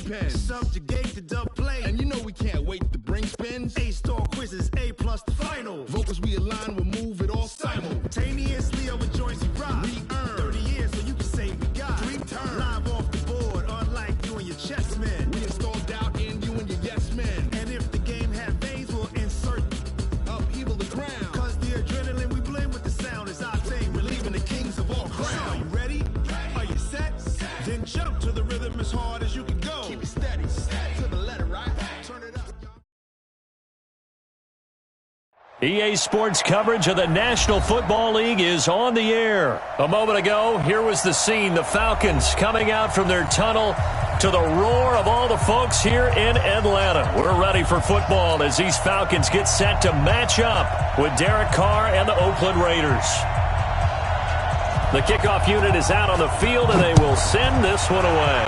pen. Subjugate the dub play. And you know we can't wait to bring spins. A-star quizzes, A+ the final. Vocals we align, we'll move it all simultaneously over joints we rock. We earn 30 years so you can say we got 3 turns. Live off the board, unlike you and your chess men. We install doubt in you and your yes men. And if the game had veins, we'll insert upheaval the ground. Cause the adrenaline we blend with the sound is our thing. We're leaving the kings of all crowns. So are you ready? Are you set? Then jump to the rhythm as hard as you can go. Keep it steady, to the letter, right? Turn it up. EA Sports coverage of the National Football League is on the air. A moment ago, here was the scene. The Falcons coming out from their tunnel to the roar of all the folks here in Atlanta. We're ready for football as these Falcons get set to match up with Derek Carr and the Oakland Raiders. The kickoff unit is out on the field, and they will send this one away.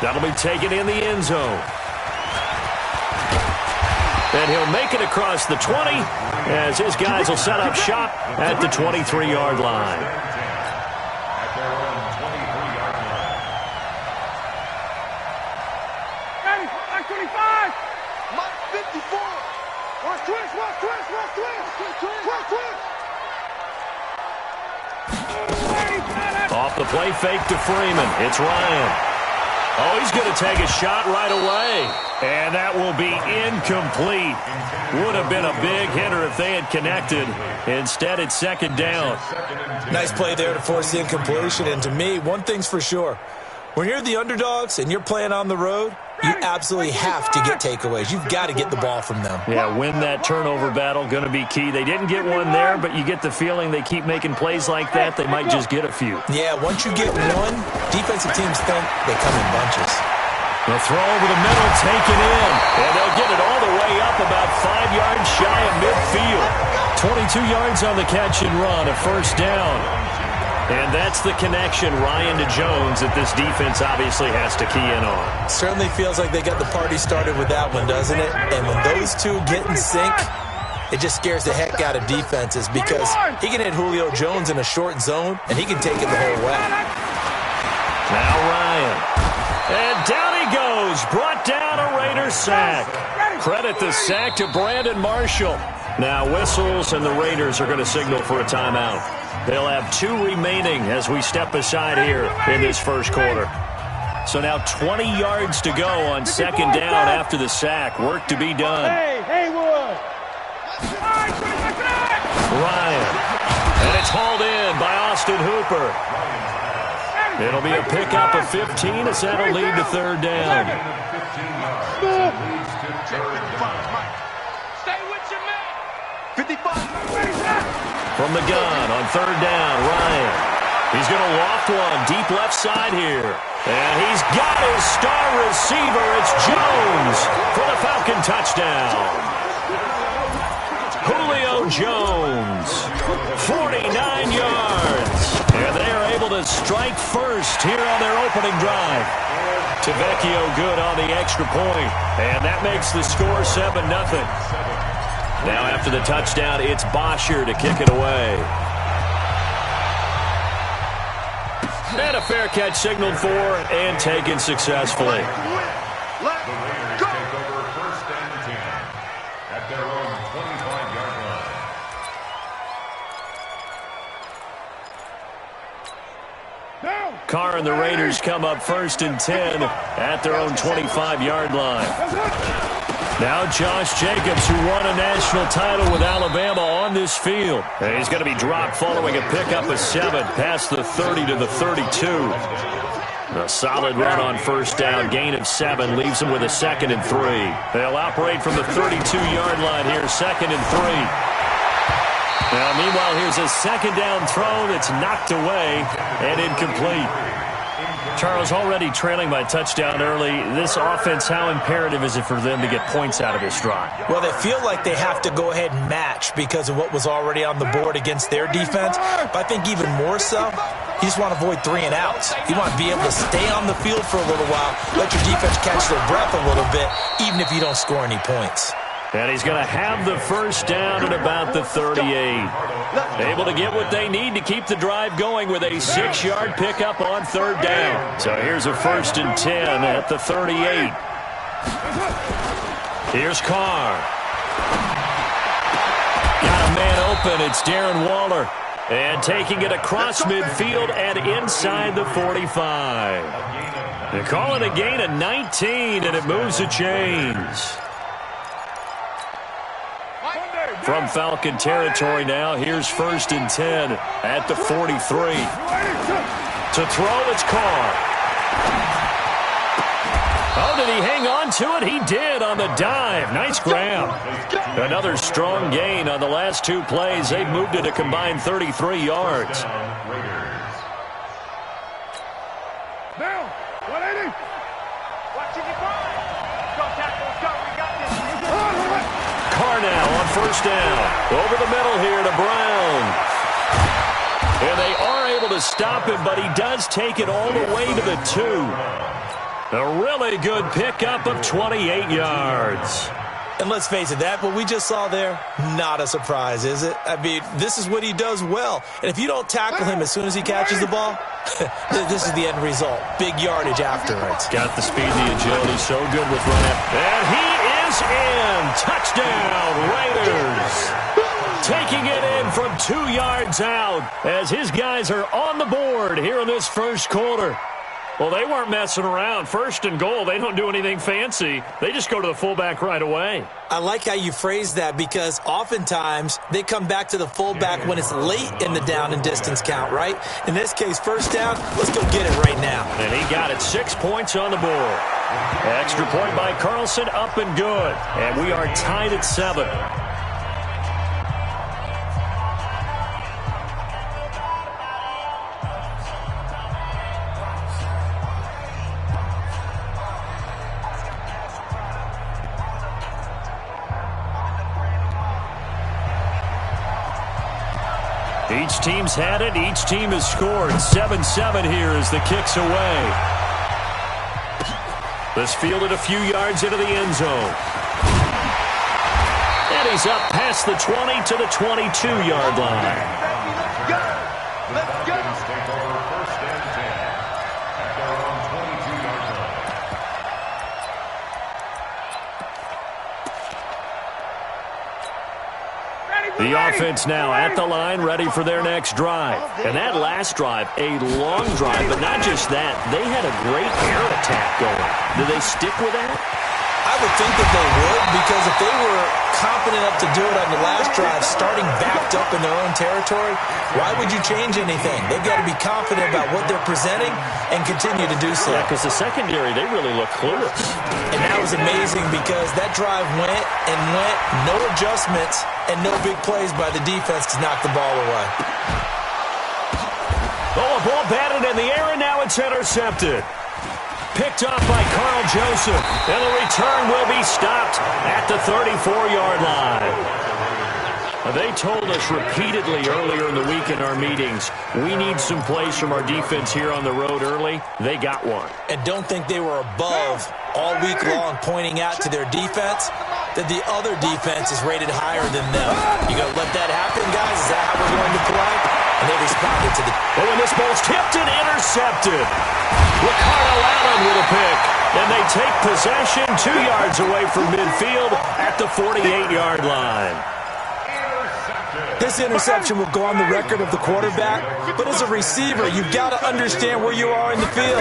That'll be taken in the end zone. And he'll make it across the 20 as his guys will set up shop at the 23-yard line. Mike 25! Mike 54! Watch twist! Off the play fake to Freeman. It's Ryan. Oh, he's going to take a shot right away. And that will be incomplete. Would have been a big hitter if they had connected. Instead, it's second down. Nice play there to force the incompletion. And to me, one thing's for sure. When you're the underdogs and you're playing on the road, you absolutely have to get takeaways. You've got to get the ball from them. Yeah, win that turnover battle, going to be key. They didn't get one there, but you get the feeling they keep making plays like that, they might just get a few. Yeah, once you get one, defensive teams think they come in bunches. The throw over the middle, taken in, and they'll get it all the way up about 5 yards shy of midfield. 22 yards on the catch and run, a first down. And that's the connection, Ryan to Jones, that this defense obviously has to key in on. Certainly feels like they got the party started with that one, doesn't it? And when those two get in sync, it just scares the heck out of defenses because he can hit Julio Jones in a short zone, and he can take it the whole way. Now Ryan. And down he goes. Brought down a Raider sack. Credit the sack to Brandon Marshall. Now whistles, and the Raiders are going to signal for a timeout. They'll have 2 remaining as we step aside here in this first quarter. So now 20 yards to go on second down after the sack. Work to be done. Ryan. And it's hauled in by Austin Hooper. It'll be a pickup of 15 as that'll lead to third down. Stay with your man! 55! From the gun on third down, Ryan. He's going to loft one deep left side here. And he's got his star receiver. It's Jones for the Falcon touchdown. Julio Jones, 49 yards. And they are able to strike first here on their opening drive. Tavecchio good on the extra point. And that makes the score 7-0. Now after the touchdown, it's Bosher to kick it away. And a fair catch signaled for and taken successfully. Let's go! Carr and the Raiders come up first and 10 at their own 25-yard line. Now Josh Jacobs, who won a national title with Alabama, on this field. And he's going to be dropped following a pickup of 7 past the 30 to the 32. A solid run on first down, gain of 7, leaves him with a 2nd and 3. They'll operate from the 32-yard line here, 2nd and 3. Now, meanwhile, here's a second down throw that's knocked away and incomplete. Charles, already trailing by touchdown early. This offense, how imperative is it for them to get points out of this drive? Well, they feel like they have to go ahead and match because of what was already on the board against their defense. But I think even more so, you just want to avoid 3 and outs. You want to be able to stay on the field for a little while, let your defense catch their breath a little bit, even if you don't score any points. And he's going to have the first down at about the 38. Able to get what they need to keep the drive going with a 6-yard pickup on third down. So here's a 1st and 10 at the 38. Here's Carr. Got a man open. It's Darren Waller. And taking it across midfield and inside the 45. They call it a gain of 19, and it moves the chains. From Falcon territory now, here's 1st and 10 at the 43. To throw, it's Carr. Oh, did he hang on to it? He did on the dive. Nice grab. Another strong gain on the last 2 plays. They've moved it a combined 33 yards. Now, 180. Watching you find. Go tackle, go. We got this. Carr now on 1st down. Over the middle here to Brown. And they are able to stop him, but he does take it all the way to the 2. A really good pickup of 28 yards. And let's face it, that what we just saw there, not a surprise, is it? I mean, this is what he does well. And if you don't tackle him as soon as he catches the ball, this is the end result. Big yardage afterwards. Got the speed, the agility, so good with running. And he is in. Touchdown, Raiders. Taking it in from 2 yards out as his guys are on the board here in this first quarter. Well, they weren't messing around. 1st and goal, they don't do anything fancy. They just go to the fullback right away. I like how you phrase that because oftentimes they come back to the fullback when it's late in the down and distance count, right? In this case, 1st down, let's go get it right now. And he got it. 6 points on the board. Extra point by Carlson, up and good. And we are tied at 7. Each team's had it. Each team has scored. 7-7 here as the kick's away. This fielded a few yards into the end zone. And he's up past the 20 to the 22-yard line. Let's go. Let's go. The offense now at the line, ready for their next drive. And that last drive, a long drive, but not just that. They had a great air attack going. Do they stick with that? I would think that they would, because if they were confident enough to do it on the last drive, starting backed up in their own territory, why would you change anything? They've got to be confident about what they're presenting and continue to do so. Yeah, because the secondary, they really look clueless. And that was amazing because that drive went and went, no adjustments, and no big plays by the defense to knock the ball away. Oh, a ball batted in the air, and now it's intercepted. Picked off by Carl Joseph, and the return will be stopped at the 34-yard line. They told us repeatedly earlier in the week in our meetings, we need some plays from our defense here on the road early. They got one. And don't think they were above all week long pointing out to their defense that the other defense is rated higher than them. You going to let that happen, guys? Is that how we're going to play? And they responded to the... Oh, and this ball's tipped and intercepted. Ricardo Allen with a pick. And they take possession 2 yards away from midfield at the 48-yard line. This interception will go on the record of the quarterback, but as a receiver, you've got to understand where you are in the field.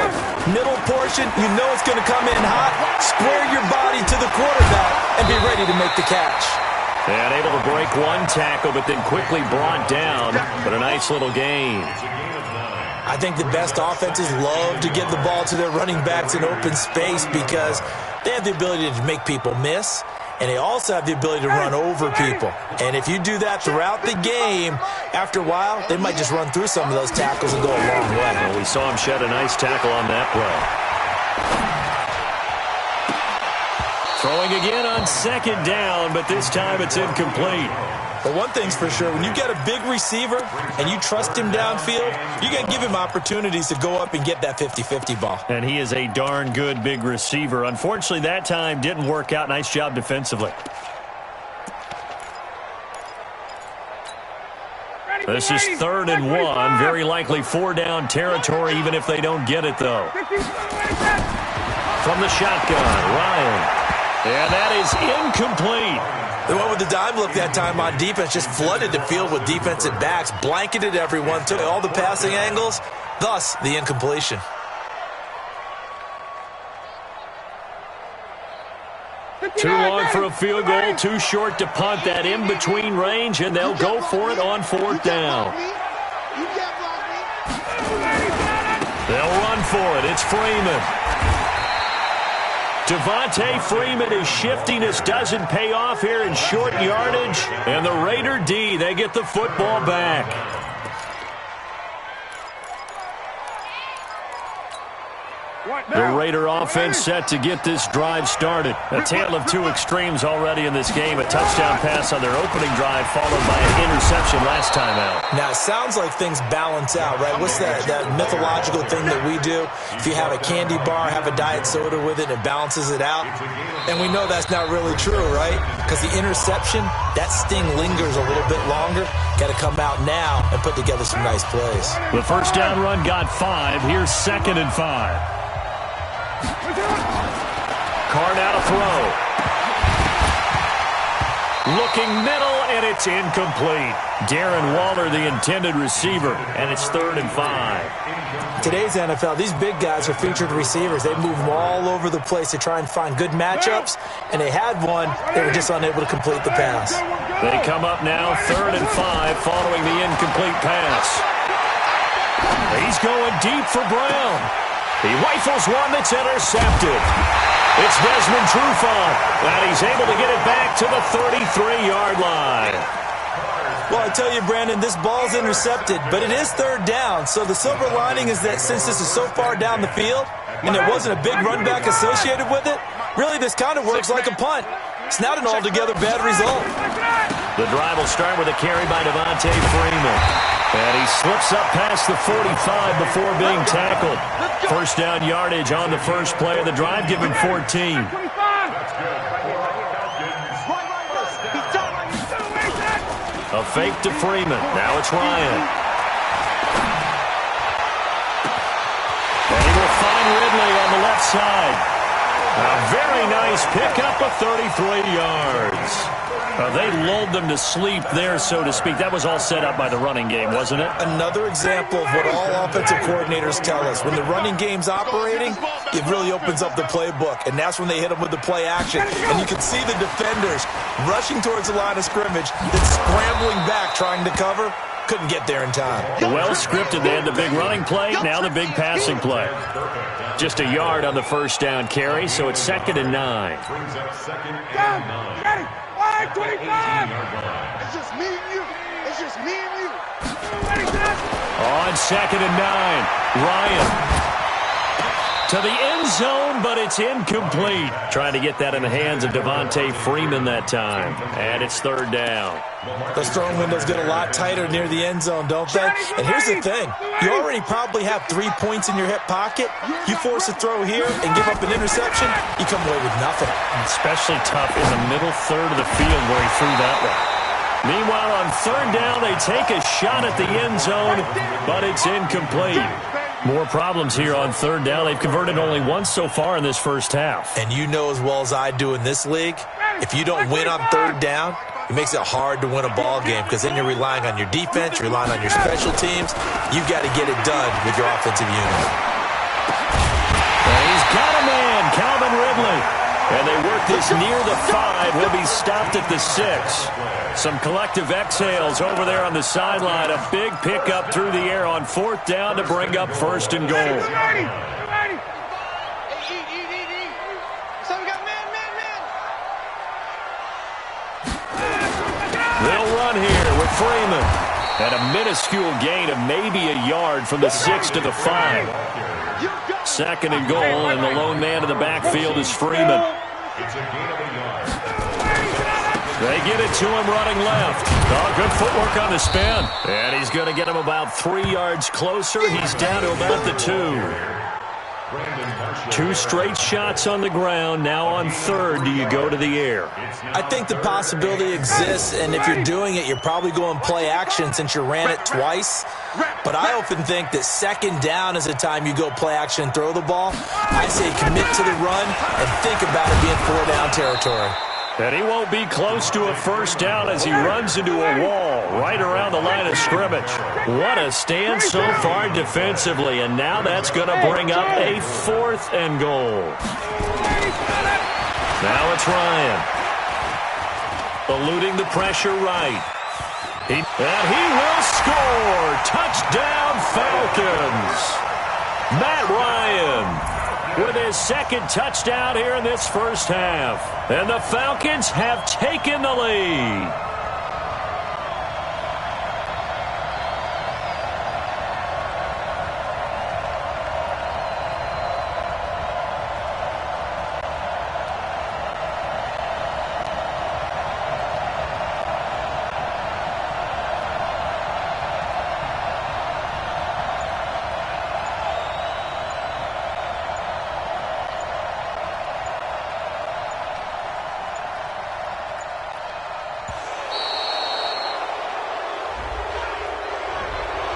Middle portion, you know it's going to come in hot. Square your body to the quarterback and be ready to make the catch. And able to break one tackle, but then quickly brought down. But a nice little gain. I think the best offenses love to give the ball to their running backs in open space because they have the ability to make people miss, and they also have the ability to run over people. And if you do that throughout the game, after a while, they might just run through some of those tackles and go a long way. Well, we saw him shed a nice tackle on that play. Throwing again on 2nd down, but this time it's incomplete. But one thing's for sure, when you get a big receiver and you trust him downfield, you're going to give him opportunities to go up and get that 50-50 ball. And he is a darn good big receiver. Unfortunately, that time didn't work out. Nice job defensively. This is 3rd and 1. Very likely 4-down territory, even if they don't get it, though. From the shotgun, Ryan. And that is incomplete. They went with the dime look that time on defense, just flooded the field with defensive backs, blanketed everyone, took all the passing angles, thus the incompletion. Too long for a field goal, too short to punt that in-between range, and they'll go for it on 4th down. They'll run for it. It's Freeman. Devontae Freeman is shifting. This doesn't pay off here in short yardage. And the Raider D, they get the football back. The Raider offense set to get this drive started. A tale of two extremes already in this game. A touchdown pass on their opening drive followed by an interception last time out. Now, it sounds like things balance out, right? What's that mythological thing that we do? If you have a candy bar, have a diet soda with it, it balances it out. And we know that's not really true, right? Because the interception, that sting lingers a little bit longer. Got to come out now and put together some nice plays. The first down run got 5. Here's 2nd and 5. Carr now to throw. Looking middle, and it's incomplete. Darren Waller, the intended receiver, and it's 3rd and 5. Today's NFL, these big guys are featured receivers. They move them all over the place to try and find good matchups, and they had one. They were just unable to complete the pass. They come up now 3rd and 5 following the incomplete pass. He's going deep for Brown. He rifles one that's intercepted. It's Desmond Trufant, and he's able to get it back to the 33-yard line. Well, I tell you, Brandon, this ball's intercepted, but it is 3rd down. So the silver lining is that since this is so far down the field and there wasn't a big run back associated with it, really this kind of works like a punt. It's not an altogether bad result. The drive will start with a carry by Devontae Freeman. And he slips up past the 45 before being tackled. First down yardage on the first play of the drive, give him 14. A fake to Freeman. Now it's Ryan. And he will find Ridley on the left side. A very nice pickup of 33 yards. They lulled them to sleep there, so to speak. That was all set up by the running game, wasn't it? Another example of what all offensive coordinators tell us. When the running game's operating, it really opens up the playbook, and that's when they hit them with the play action. And you can see the defenders rushing towards the line of scrimmage, then scrambling back trying to cover. Couldn't get there in time. Well scripted. They had the big running play, now the big passing play. Just a yard on the first down carry, so it's 2nd and 9. It's just me and you. It's just me and you. On 2nd and 9, Ryan to the end zone, but it's incomplete. Trying to get that in the hands of Devontae Freeman that time. And it's 3rd down. Those throwing windows get a lot tighter near the end zone, don't they? And here's the thing. You already probably have 3 points in your hip pocket. You force a throw here and give up an interception, you come away with nothing. Especially tough in the middle third of the field where he threw that one. Meanwhile, on 3rd down, they take a shot at the end zone, but it's incomplete. More problems here on 3rd down. They've converted only once so far in this first half. And you know as well as I do in this league, if you don't win on 3rd down, it makes it hard to win a ball game because then you're relying on your defense, you're relying on your special teams. You've got to get it done with your offensive unit. And he's got a man, Calvin Ridley. And they work this near the 5. He'll be stopped at the 6. Some collective exhales over there on the sideline. A big pickup through the air on 4th down to bring up 1st and goal. They'll run here with Freeman. And a minuscule gain of maybe a yard from the 6 to the 5. 2nd and goal, and the lone man in the backfield is Freeman. They get it to him running left. Oh, good footwork on the spin. And he's going to get him about 3 yards closer. He's down to about the 2. 2 straight shots on the ground. Now on third, do you go to the air? I think the possibility exists, and if you're doing it, you're probably going play action since you ran it twice. But I often think that second down is the time you go play action and throw the ball. I say commit to the run and think about it being 4-down territory. And he won't be close to a first down as he runs into a wall right around the line of scrimmage. What a stand so far defensively, and now that's going to bring up a 4th and goal. Now it's Ryan. Eluding the pressure right. And he will score! Touchdown Falcons! Matt Ryan with his 2nd touchdown here in this first half. And the Falcons have taken the lead.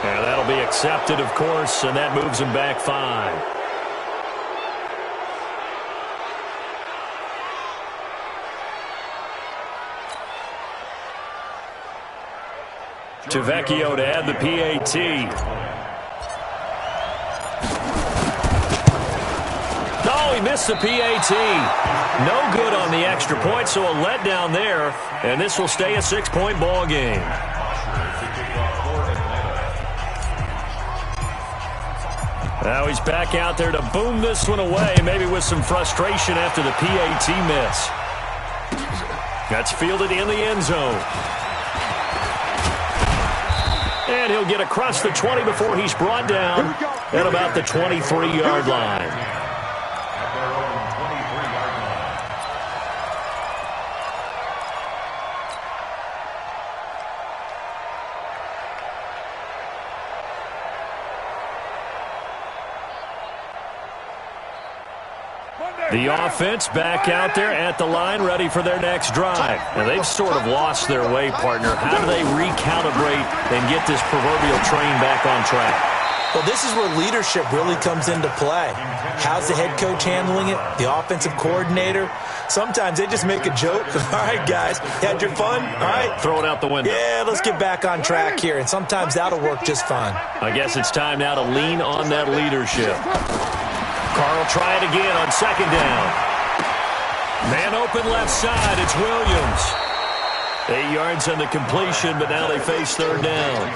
And that'll be accepted, of course, and that moves him back 5. To Vecchio to add the PAT. Oh, he missed the PAT. No good on the extra point, so a letdown there, and this will stay a 6-point ball game. Now he's back out there to boom this one away, maybe with some frustration after the PAT miss. That's fielded in the end zone. And he'll get across the 20 before he's brought down at about the 23-yard line. The offense back out there at the line, ready for their next drive. And they've sort of lost their way, partner. How do they recalibrate and get this proverbial train back on track? Well, this is where leadership really comes into play. How's the head coach handling it? The offensive coordinator? Sometimes they just make a joke. All right, guys, had your fun? All right. Throw it out the window. Yeah, let's get back on track here. And sometimes that'll work just fine. I guess it's time now to lean on that leadership. Carr will try it again on 2nd down. Man open left side, it's Williams. 8 yards on the completion, but now they face 3rd down.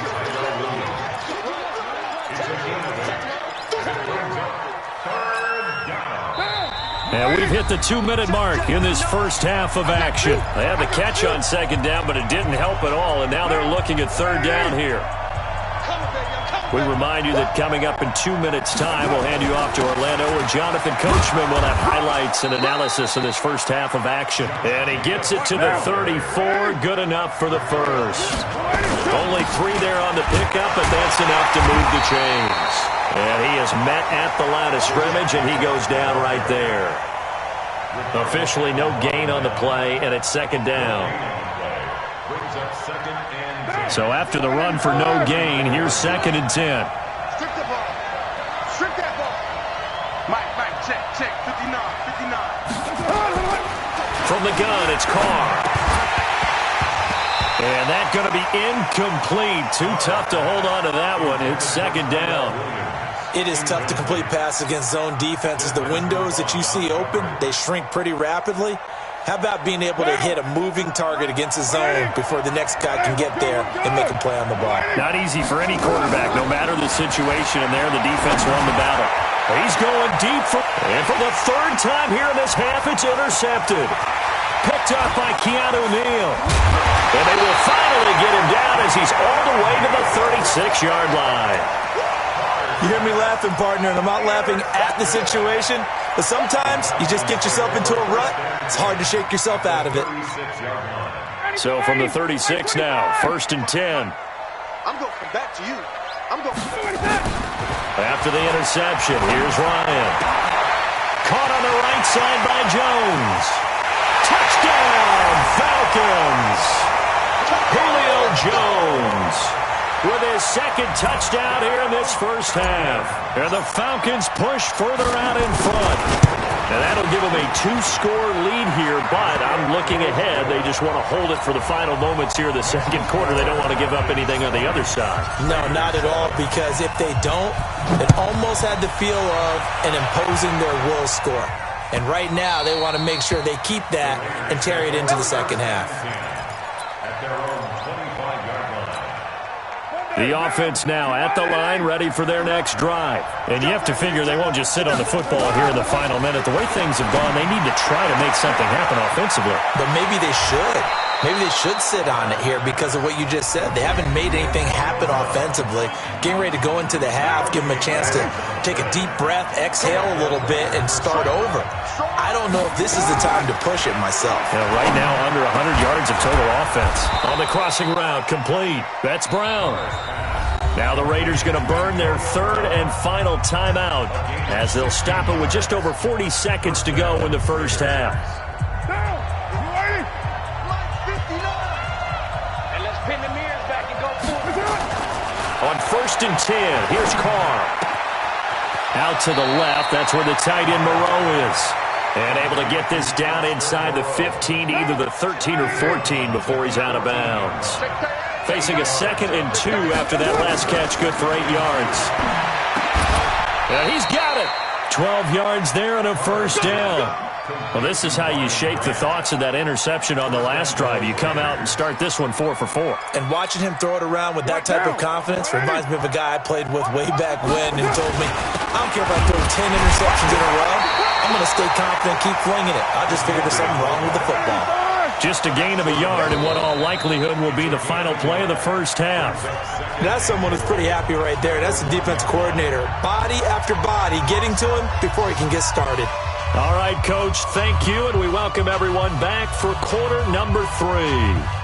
And we've hit the 2-minute mark in this first half of action. They had the catch on 2nd down, but it didn't help at all, and now they're looking at 3rd down here. We remind you that coming up in 2 minutes' time, we'll hand you off to Orlando, where Jonathan Coachman will have highlights and analysis of this first half of action. And he gets it to the 34, good enough for the first. Only 3 there on the pickup, but that's enough to move the chains. And he is met at the line of scrimmage, and he goes down right there. Officially no gain on the play, and it's 2nd down. So after the run for no gain, here's 2nd and 10. Strip the ball. Strip that ball. Mike, check. 59. From the gun, it's Carr. And that's going to be incomplete. Too tough to hold on to that one. It's 2nd down. It is tough to complete passes against zone defenses. The windows that you see open, they shrink pretty rapidly. How about being able to hit a moving target against a zone before the next guy can get there and make a play on the ball? Not easy for any quarterback, no matter the situation, and there the defense won the battle. He's going deep, and for the 3rd time here in this half, it's intercepted. Picked up by Keanu Neal. And they will finally get him down as he's all the way to the 36-yard line. You hear me laughing, partner, and I'm not laughing at the situation, but sometimes you just get yourself into a rut. It's hard to shake yourself out of it. So from the 36 now, 1st and 10. I'm going to come back to you. I'm going to after the interception. Here's Ryan. Caught on the right side by Jones. Touchdown, Falcons. Julio Jones with his second touchdown here in this first half. And the Falcons push further out in front. And that'll give them a 2-score lead here, but I'm looking ahead. They just want to hold it for the final moments here in the second quarter. They don't want to give up anything on the other side. No, not at all, because if they don't, it almost had the feel of an imposing their will score. And right now, they want to make sure they keep that and carry it into the second half. The offense now at the line, ready for their next drive. And you have to figure they won't just sit on the football here in the final minute. The way things have gone, they need to try to make something happen offensively. But maybe they should. Maybe they should sit on it here because of what you just said. They haven't made anything happen offensively. Getting ready to go into the half, give them a chance to take a deep breath, exhale a little bit, and start over. I don't know if this is the time to push it myself. Yeah, right now, under 100 yards of total offense. On the crossing route, complete. That's Brown. Now the Raiders going to burn their third and final timeout as they'll stop it with just over 40 seconds to go in the first half. On 1st and 10, here's Carr. Out to the left, that's where the tight end Moreau is. And able to get this down inside the 15, either the 13 or 14 before he's out of bounds. Facing a 2nd and 2 after that last catch, good for 8 yards. And he's got it. 12 yards there and a first down. Well, this is how you shape the thoughts of that interception on the last drive. You come out and start this one 4 for 4. And watching him throw it around with that type of confidence reminds me of a guy I played with way back when who told me, I don't care if I throw 10 interceptions in a row. I'm going to stay confident, keep flinging it. I just figured there's something wrong with the football. Just a gain of a yard in what all likelihood will be the final play of the first half. That's someone who's pretty happy right there. That's the defense coordinator. Body after body getting to him before he can get started. All right, Coach, thank you, and we welcome everyone back for quarter number 3.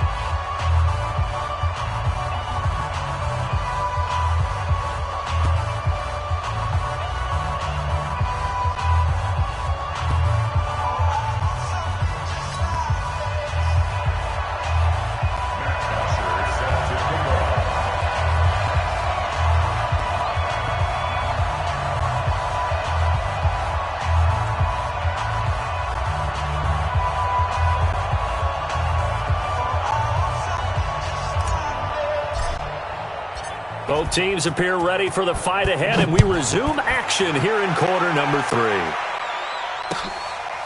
Both teams appear ready for the fight ahead, and we resume action here in quarter number 3.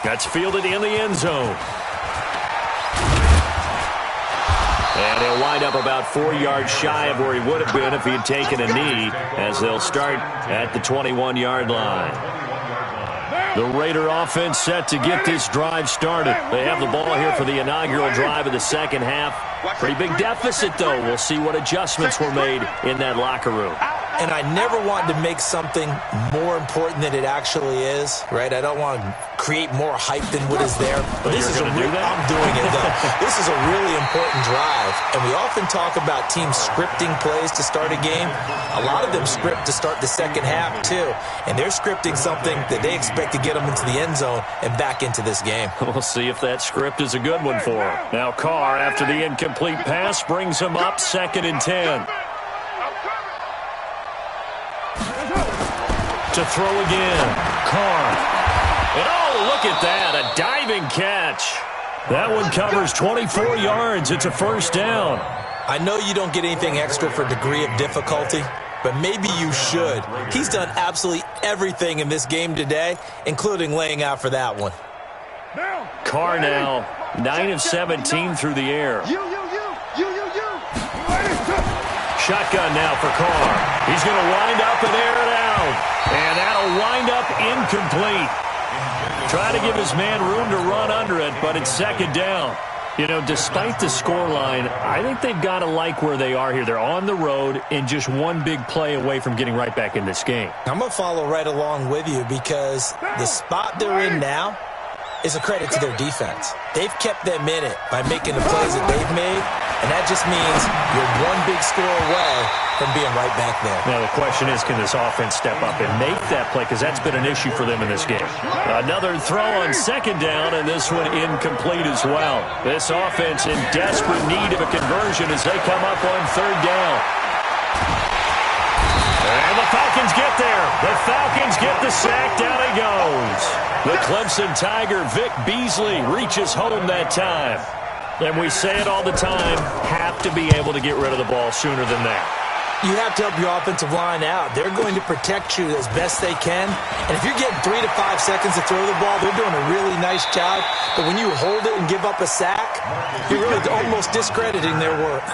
That's fielded in the end zone. And he'll wind up about 4 yards shy of where he would have been if he had taken a knee, as they'll start at the 21-yard line. The Raider offense set to get this drive started. They have the ball here for the inaugural drive of the second half. Pretty big deficit, though. We'll see what adjustments were made in that locker room. And I never want to make something more important than it actually is, right? I don't want to create more hype than what is there. But this is I'm doing it, though. This is a really important drive. And we often talk about teams scripting plays to start a game. A lot of them script to start the second half, too. And they're scripting something that they expect to get them into the end zone and back into this game. We'll see if that script is a good one for them. Now Carr, after the incomplete pass, brings him up 2nd and 10. To throw again. Carr. And oh, look at that. A diving catch. That one covers 24 yards. It's a first down. I know you don't get anything extra for degree of difficulty, but maybe you should. He's done absolutely everything in this game today, including laying out for that one. Carr now 9 of 17 through the air. Shotgun now for Carr. He's going to wind up and air it out. And that'll wind up incomplete. Try to give his man room to run under it, but it's 2nd down. You know, despite the scoreline, I think they've got to like where they are here. They're on the road and just one big play away from getting right back in this game. I'm going to follow right along with you because the spot they're in now is a credit to their defense. They've kept them in it by making the plays that they've made, and that just means you're one big score away from being right back there. Now, the question is, can this offense step up and make that play? Because that's been an issue for them in this game. Another throw on second down, and this one incomplete as well. This offense in desperate need of a conversion as they come up on third down. And the Falcons get there. The Falcons get the sack. Down he goes. The Clemson Tiger, Vic Beasley, reaches home that time. And we say it all the time, have to be able to get rid of the ball sooner than that. You have to help your offensive line out. They're going to protect you as best they can. And if you're getting 3 to 5 seconds to throw the ball, they're doing a really nice job. But when you hold it and give up a sack, you're really almost discrediting their work.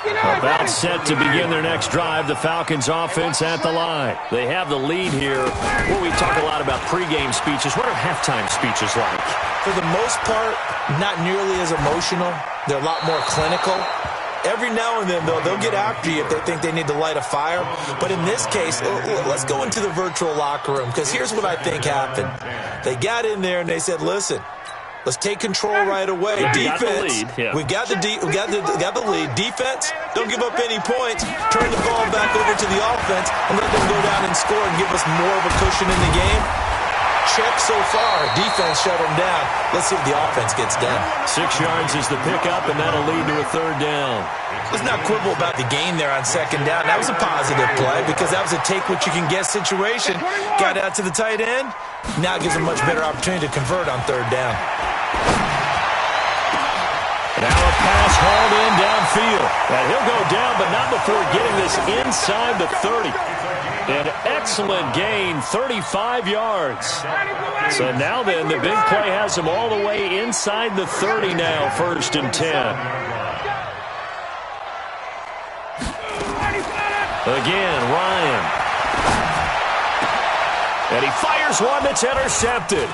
About set to begin their next drive, the Falcons offense at the line. They have the lead here. Well, we talk a lot about pregame speeches. What are halftime speeches like? For the most part, not nearly as emotional. They're a lot more clinical. Every now and then, though, they'll get after you if they think they need to light a fire. But in this case, let's go into the virtual locker room, because here's what I think happened. They got in there and they said, listen, let's take control right away. Defense, we got the lead. Defense, don't give up any points. Turn the ball back over to the offense and let them go down and score and give us more of a cushion in the game. Check so far. Defense shut them down. Let's see if the offense gets done. 6 yards is the pickup, and that'll lead to a third down. Let's not quibble about the gain there on second down. That was a positive play because that was a take-what-you-can-get situation. Got out to the tight end. Now it gives them a much better opportunity to convert on third down. Now a pass hauled in downfield. And he'll go down, but not before getting this inside the 30. An excellent gain, 35 yards. So now then, the big play has him all the way inside the 30 now, 1st and 10. Again, Ryan. And he fires one that's intercepted.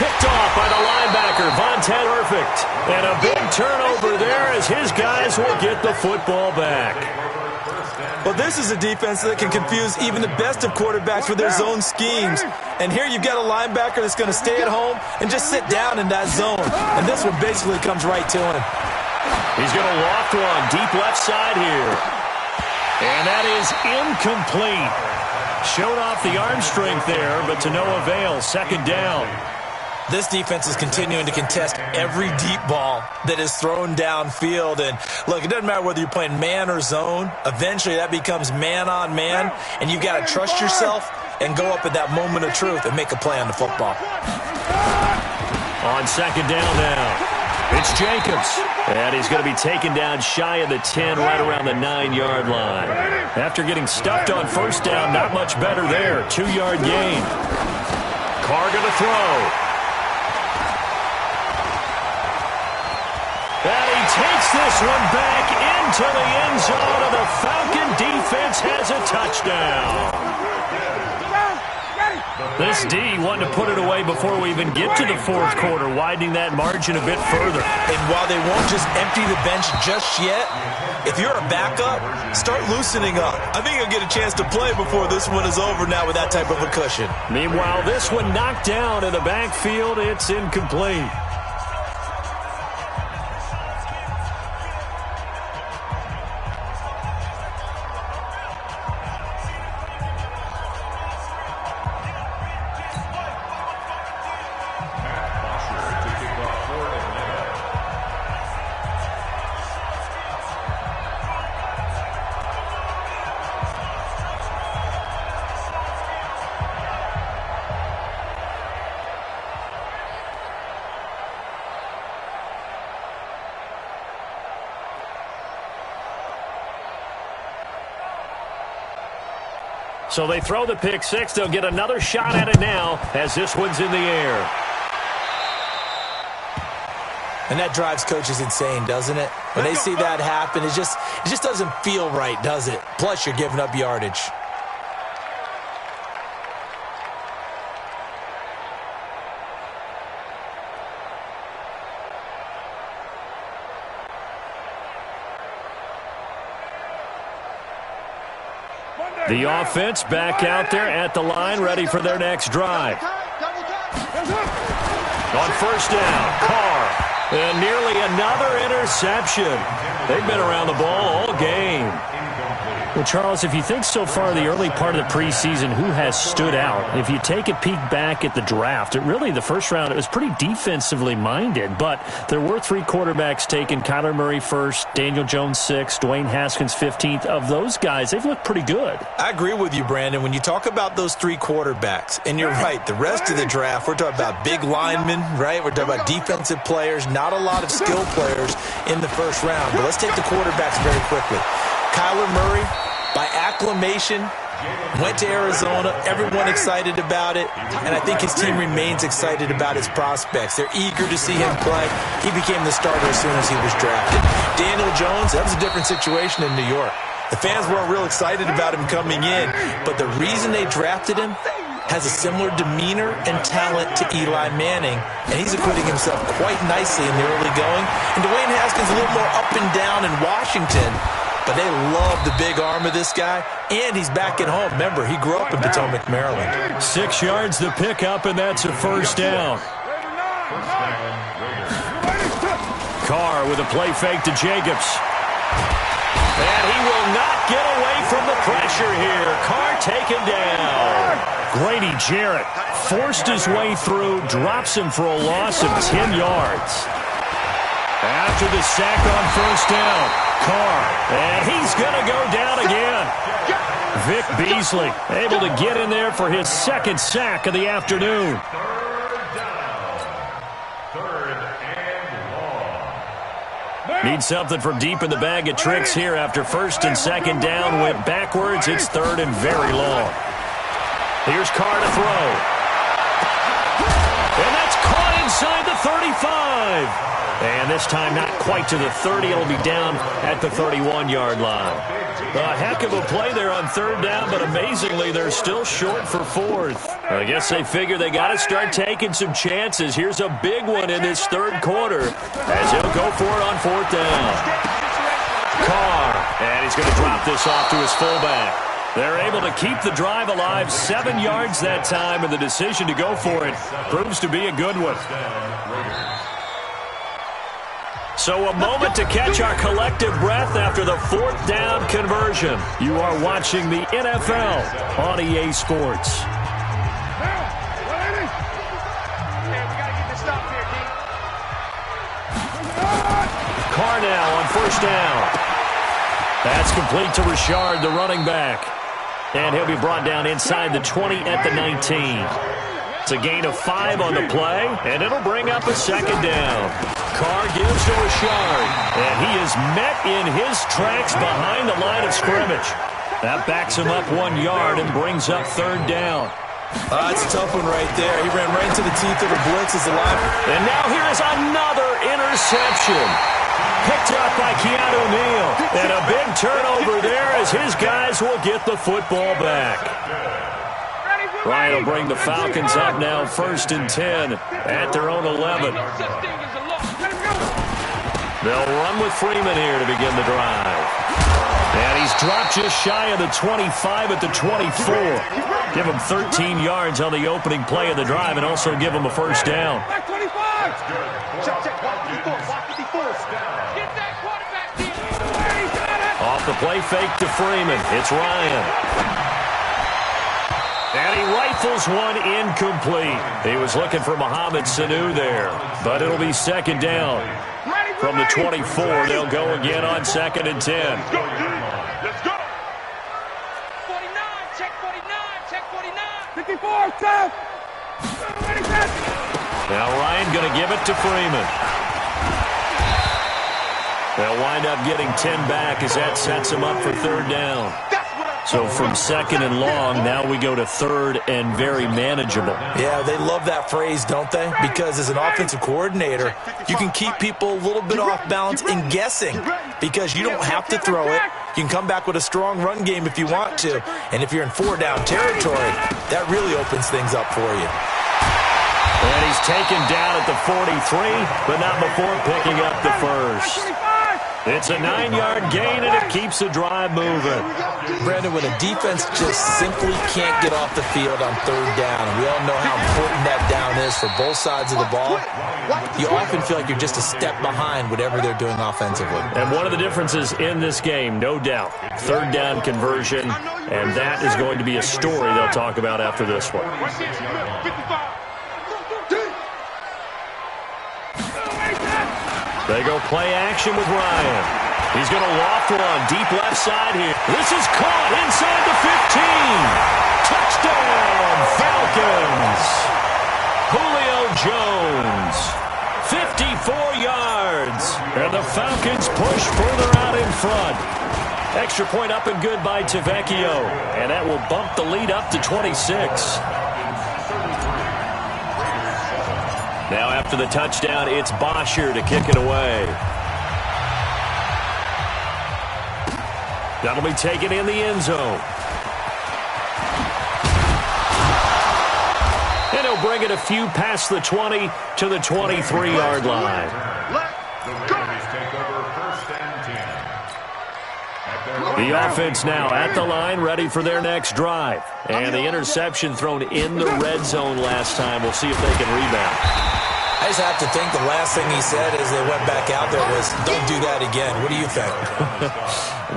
Picked off by the linebacker, Vontae Perfect. And a big turnover there as his guys will get the football back. Well, this is a defense that can confuse even the best of quarterbacks with their zone schemes. And here you've got a linebacker that's going to stay at home and just sit down in that zone. And this one basically comes right to him. He's going to loft one deep left side here. And that is incomplete. Showed off the arm strength there, but to no avail. 2nd down. This defense is continuing to contest every deep ball that is thrown downfield. And, look, it doesn't matter whether you're playing man or zone. Eventually, that becomes man-on-man, and you've got to trust yourself and go up at that moment of truth and make a play on the football. On 2nd down now, it's Jacobs. And he's going to be taken down shy of the 10, right around the 9-yard line. After getting stuffed on 1st down, not much better there. 2-yard gain. Carr going to throw. And he takes this one back into the end zone, and the Falcon defense has a touchdown. This D wanting to put it away before we even get to the 4th quarter, widening that margin a bit further. And while they won't just empty the bench just yet, if you're a backup, start loosening up. I think you'll get a chance to play before this one is over now with that type of a cushion. Meanwhile, this one knocked down in the backfield. It's incomplete. So they throw the pick six. They'll get another shot at it now as this one's in the air. And that drives coaches insane, doesn't it? When they see that happen, it just doesn't feel right, does it? Plus, you're giving up yardage. The offense back out there at the line, ready for their next drive. On 1st down, Carr. And nearly another interception. They've been around the ball all game. Well, Charles, if you think so far the early part of the preseason, who has stood out? If you take a peek back at the draft, the first round, it was pretty defensively minded, but there were 3 quarterbacks taken. Kyler Murray first, Daniel Jones 6th, Dwayne Haskins 15th. Of those guys, they've looked pretty good. I agree with you, Brandon. When you talk about those 3 quarterbacks, and you're right, the rest of the draft, we're talking about big linemen, right? We're talking about defensive players, not a lot of skill players in the first round. But let's take the quarterbacks very quickly. Kyler Murray, by acclamation, went to Arizona. Everyone excited about it. And I think his team remains excited about his prospects. They're eager to see him play. He became the starter as soon as he was drafted. Daniel Jones, that was a different situation in New York. The fans weren't real excited about him coming in. But the reason they drafted him has a similar demeanor and talent to Eli Manning. And he's acquitting himself quite nicely in the early going. And Dwayne Haskins a little more up and down in Washington. But they love the big arm of this guy, and he's back at home. Remember, he grew up in Potomac, Maryland. 6 yards to pick up, and that's a first down. Carr with a play fake to Jacobs. And he will not get away from the pressure here. Carr taken down. Grady Jarrett forced his way through, drops him for a loss of 10 yards. After the sack on first down, Carr, and he's going to go down again. Vic Beasley able to get in there for his 2nd sack of the afternoon. Need something from deep in the bag of tricks here after 1st and 2nd down. Went backwards. It's 3rd and very long. Here's Carr to throw. And that's caught inside the 35. And this time not quite to the 30. It'll be down at the 31-yard line. A heck of a play there on 3rd down, but amazingly, they're still short for 4th. I guess they figure they got to start taking some chances. Here's a big one in this 3rd quarter as he'll go for it on 4th down. Carr, and he's going to drop this off to his fullback. They're able to keep the drive alive, 7 yards that time, and the decision to go for it proves to be a good one. So a moment to catch our collective breath after the 4th down conversion. You are watching the NFL on EA Sports. Carr now on 1st down. That's complete to Richard, the running back. And he'll be brought down inside the 20 at the 19. It's a gain of 5 on the play, and it'll bring up a 2nd down. Carr gives to Richard, and he is met in his tracks behind the line of scrimmage. That backs him up 1 yard and brings up 3rd down. That's a tough one right there. He ran right into the teeth of the blitz as the line. And now here is another interception. Picked up by Keanu Neal. And a big turnover there as his guys will get the football back. Ryan will bring the Falcons up now 1st and 10 at their own 11. They'll run with Freeman here to begin the drive. And he's dropped just shy of the 25 at the 24. Give him 13 yards on the opening play of the drive and also give him a 1st down. Off the play fake to Freeman. It's Ryan. And he rifles one incomplete. He was looking for Mohamed Sanu there, but it'll be 2nd down. From the 24, they'll go again on 2nd and 10. Let's go. 49, check 49, check 49. 54, stop. Now Ryan going to give it to Freeman. They'll wind up getting 10 back as that sets him up for 3rd down. So from 2nd and long, now we go to 3rd and very manageable. Yeah, they love that phrase, don't they? Because as an offensive coordinator, you can keep people a little bit off balance and guessing because you don't have to throw it. You can come back with a strong run game if you want to. And if you're in 4-down territory, that really opens things up for you. And he's taken down at the 43, but not before picking up the 1st. It's a 9-yard gain, and it keeps the drive moving. Brandon, when a defense just simply can't get off the field on third down, and we all know how important that down is for both sides of the ball, you often feel like you're just a step behind whatever they're doing offensively. And one of the differences in this game, no doubt, third down conversion, and that is going to be a story they'll talk about after this one. They go play action with Ryan. He's going to loft one deep left side here. This is caught inside the 15. Touchdown, Falcons. Julio Jones, 54 yards. And the Falcons push further out in front. Extra point up and good by Tavecchio. And that will bump the lead up to 26. Now after the touchdown, it's Bosher to kick it away. That'll be taken in the end zone. And he'll bring it a few past the 20 to the 23-yard line. The offense now at the line, ready for their next drive. And the interception thrown in the red zone last time. We'll see if they can rebound. I just have to think the last thing he said as they went back out there was, don't do that again. What do you think?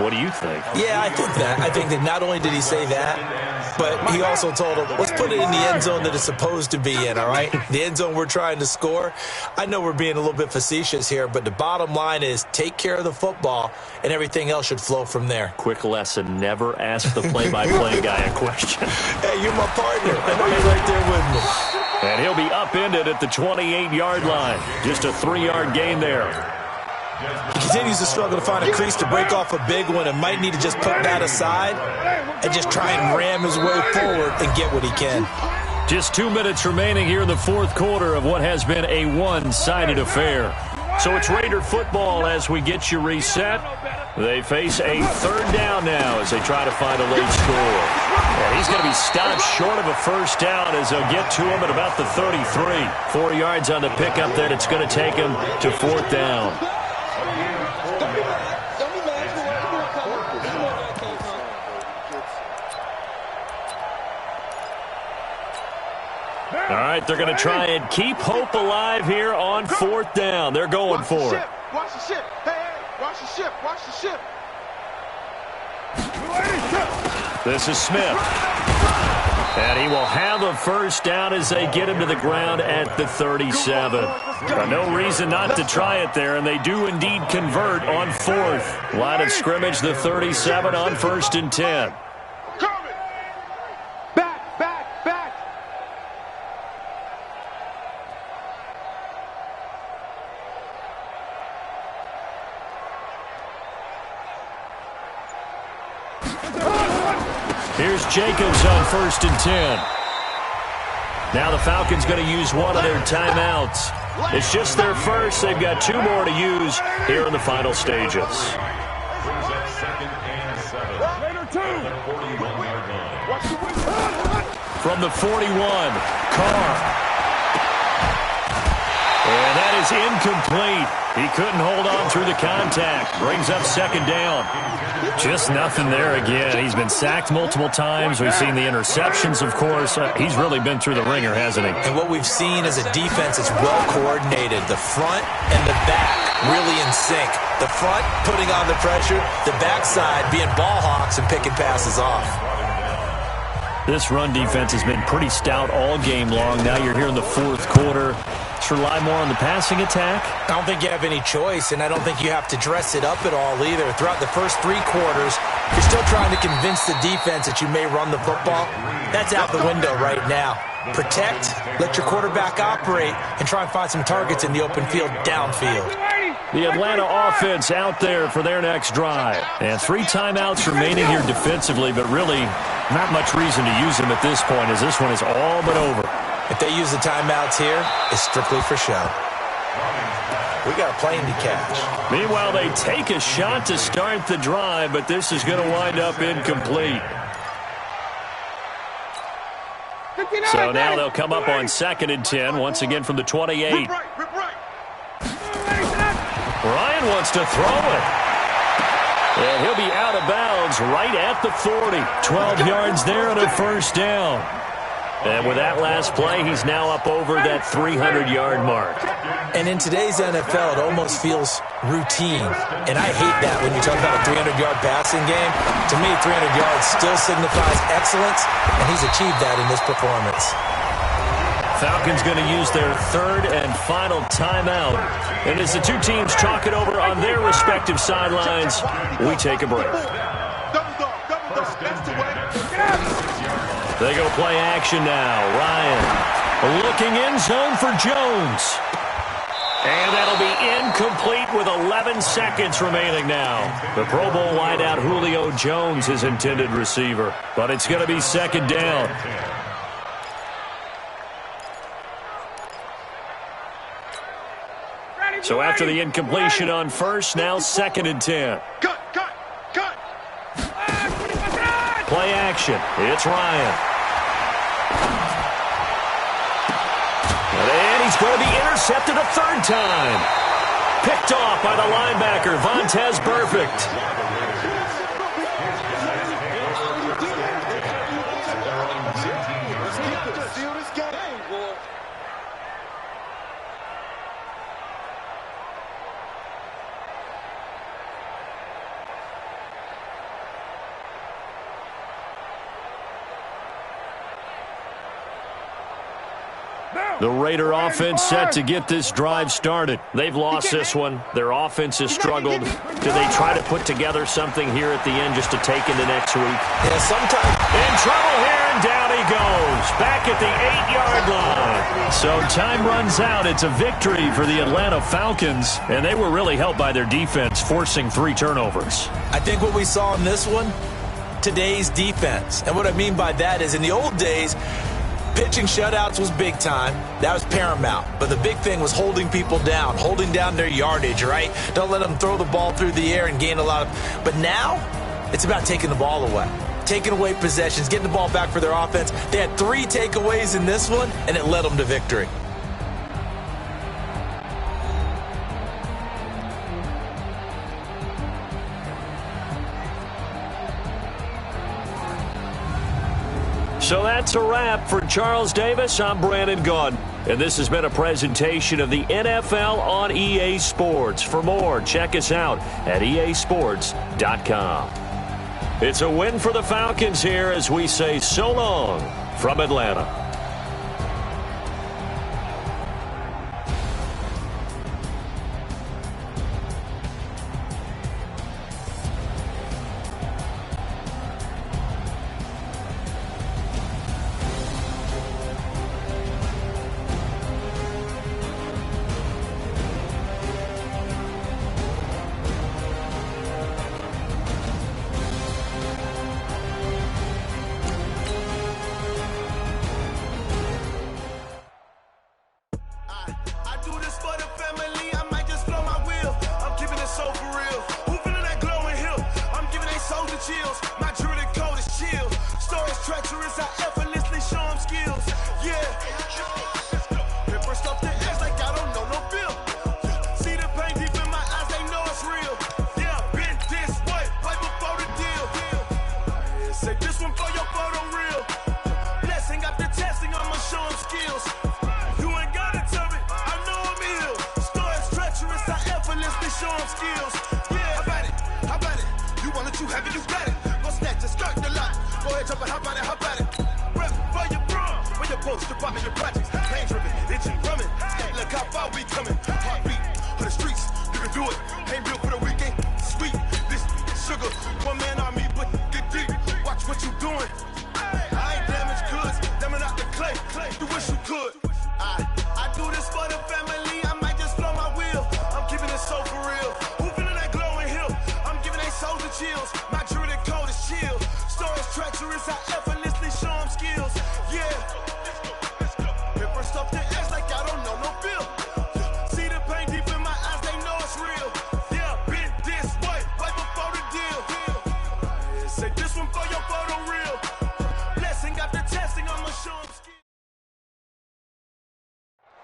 What do you think? Yeah, I think that. I think that not only did he say that, but he also told him, let's put it in the end zone that it's supposed to be in, all right? The end zone we're trying to score. I know we're being a little bit facetious here, but the bottom line is take care of the football, and everything else should flow from there. Quick lesson, never ask the play-by-play guy a question. Hey, you're my partner. I know you're right there with me. And he'll be upended at the 28-yard line. Just a 3-yard gain there. He continues to struggle to find a crease to break off a big one and might need to just put that aside and just try and ram his way forward and get what he can. Just 2 minutes remaining here in the fourth quarter of what has been a one-sided affair. So it's Raider football as we get you reset. They face a third down now as they try to find a late score. And he's going to be stopped short of a first down as they'll get to him at about the 33. 4 yards on the pickup there. It's going to take him to fourth down. All right, they're going to try and keep hope alive here on fourth down. They're going for it. Watch the ship. Hey, hey, watch the ship. Watch the ship. This is Smith. And he will have a first down as they get him to the ground at the 37. No reason not to try it there, and they do indeed convert on fourth. Line of scrimmage, the 37 on 1st and 10. Here's Jacobs on 1st and 10. Now the Falcons going to use one of their timeouts. It's just their first. They've got 2 more to use here in the final stages. From the 41, Carr. And that is incomplete. He couldn't hold on through the contact. Brings up second down. Just nothing there again. He's been sacked multiple times. We've seen the interceptions, of course. He's really been through the ringer, hasn't he? And what we've seen as a defense is well coordinated. The front and the back really in sync. The front putting on the pressure. The backside being ball hawks and picking passes off. This run defense has been pretty stout all game long. Now you're here in the fourth quarter. Let's rely more on the passing attack. I don't think you have any choice, and I don't think you have to dress it up at all either. Throughout the first 3 quarters, you're still trying to convince the defense that you may run the football. That's out the window right now. Protect, let your quarterback operate, and try and find some targets in the open field downfield. The Atlanta offense out there for their next drive. And 3 timeouts remaining here defensively, but really not much reason to use them at this point as this one is all but over. If they use the timeouts here, it's strictly for show. We got a plane to catch. Meanwhile, they take a shot to start the drive, but this is going to wind up incomplete. So now they'll come up on 2nd and 10, once again from the 28. Ryan Ryan wants to throw it. And he'll be out of bounds right at the 40. 12 yards there on a first down. And with that last play, he's now up over that 300-yard mark. And in today's NFL, it almost feels routine. And I hate that when you talk about a 300-yard passing game. To me, 300 yards still signifies excellence, and he's achieved that in this performance. Falcons going to use their third and final timeout. And as the two teams talk it over on their respective sidelines, we take a break. They go play action now. Ryan looking in zone for Jones. And that'll be incomplete with 11 seconds remaining now. The Pro Bowl wideout Julio Jones is intended receiver. But it's going to be second down. So after the incompletion on first, now second and 10. Cut. Play action. It's Ryan. And he's going to be intercepted a third time. Picked off by the linebacker, Vontaze Burfict. The Raider offense set to get this drive started. They've lost this one. Their offense has struggled. Do they try to put together something here at the end just to take into next week? Yeah, sometimes. In trouble here, and down he goes. Back at the 8-yard line. So time runs out. It's a victory for the Atlanta Falcons, and they were really helped by their defense, forcing 3 turnovers. I think what we saw in this one, today's defense. And what I mean by that is in the old days, pitching shutouts was big time. That was paramount. But the big thing was holding people down, holding down their yardage, right? Don't let them throw the ball through the air and gain a lot of... But now, it's about taking the ball away. Taking away possessions, getting the ball back for their offense. They had 3 takeaways in this one, and it led them to victory. So that's a wrap. For Charles Davis, I'm Brandon Gaudin. And this has been a presentation of the NFL on EA Sports. For more, check us out at easports.com. It's a win for the Falcons here as we say so long from Atlanta.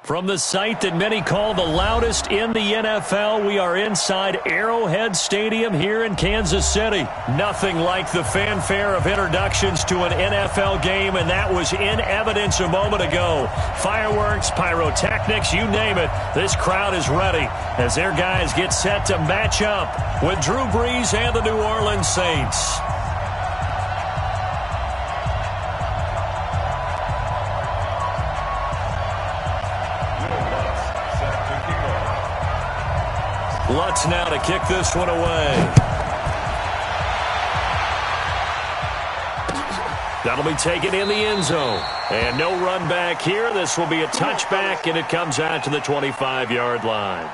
From the site that many call the loudest in the NFL, we are inside Arrowhead Stadium here in Kansas City. Nothing like the fanfare of introductions to an NFL game, and that was in evidence a moment ago. Fireworks, pyrotechnics, you name it. This crowd is ready as their guys get set to match up with Drew Brees and the New Orleans Saints. Lutz now to kick this one away. That'll be taken in the end zone. And no run back here. This will be a touchback, and it comes out to the 25-yard line.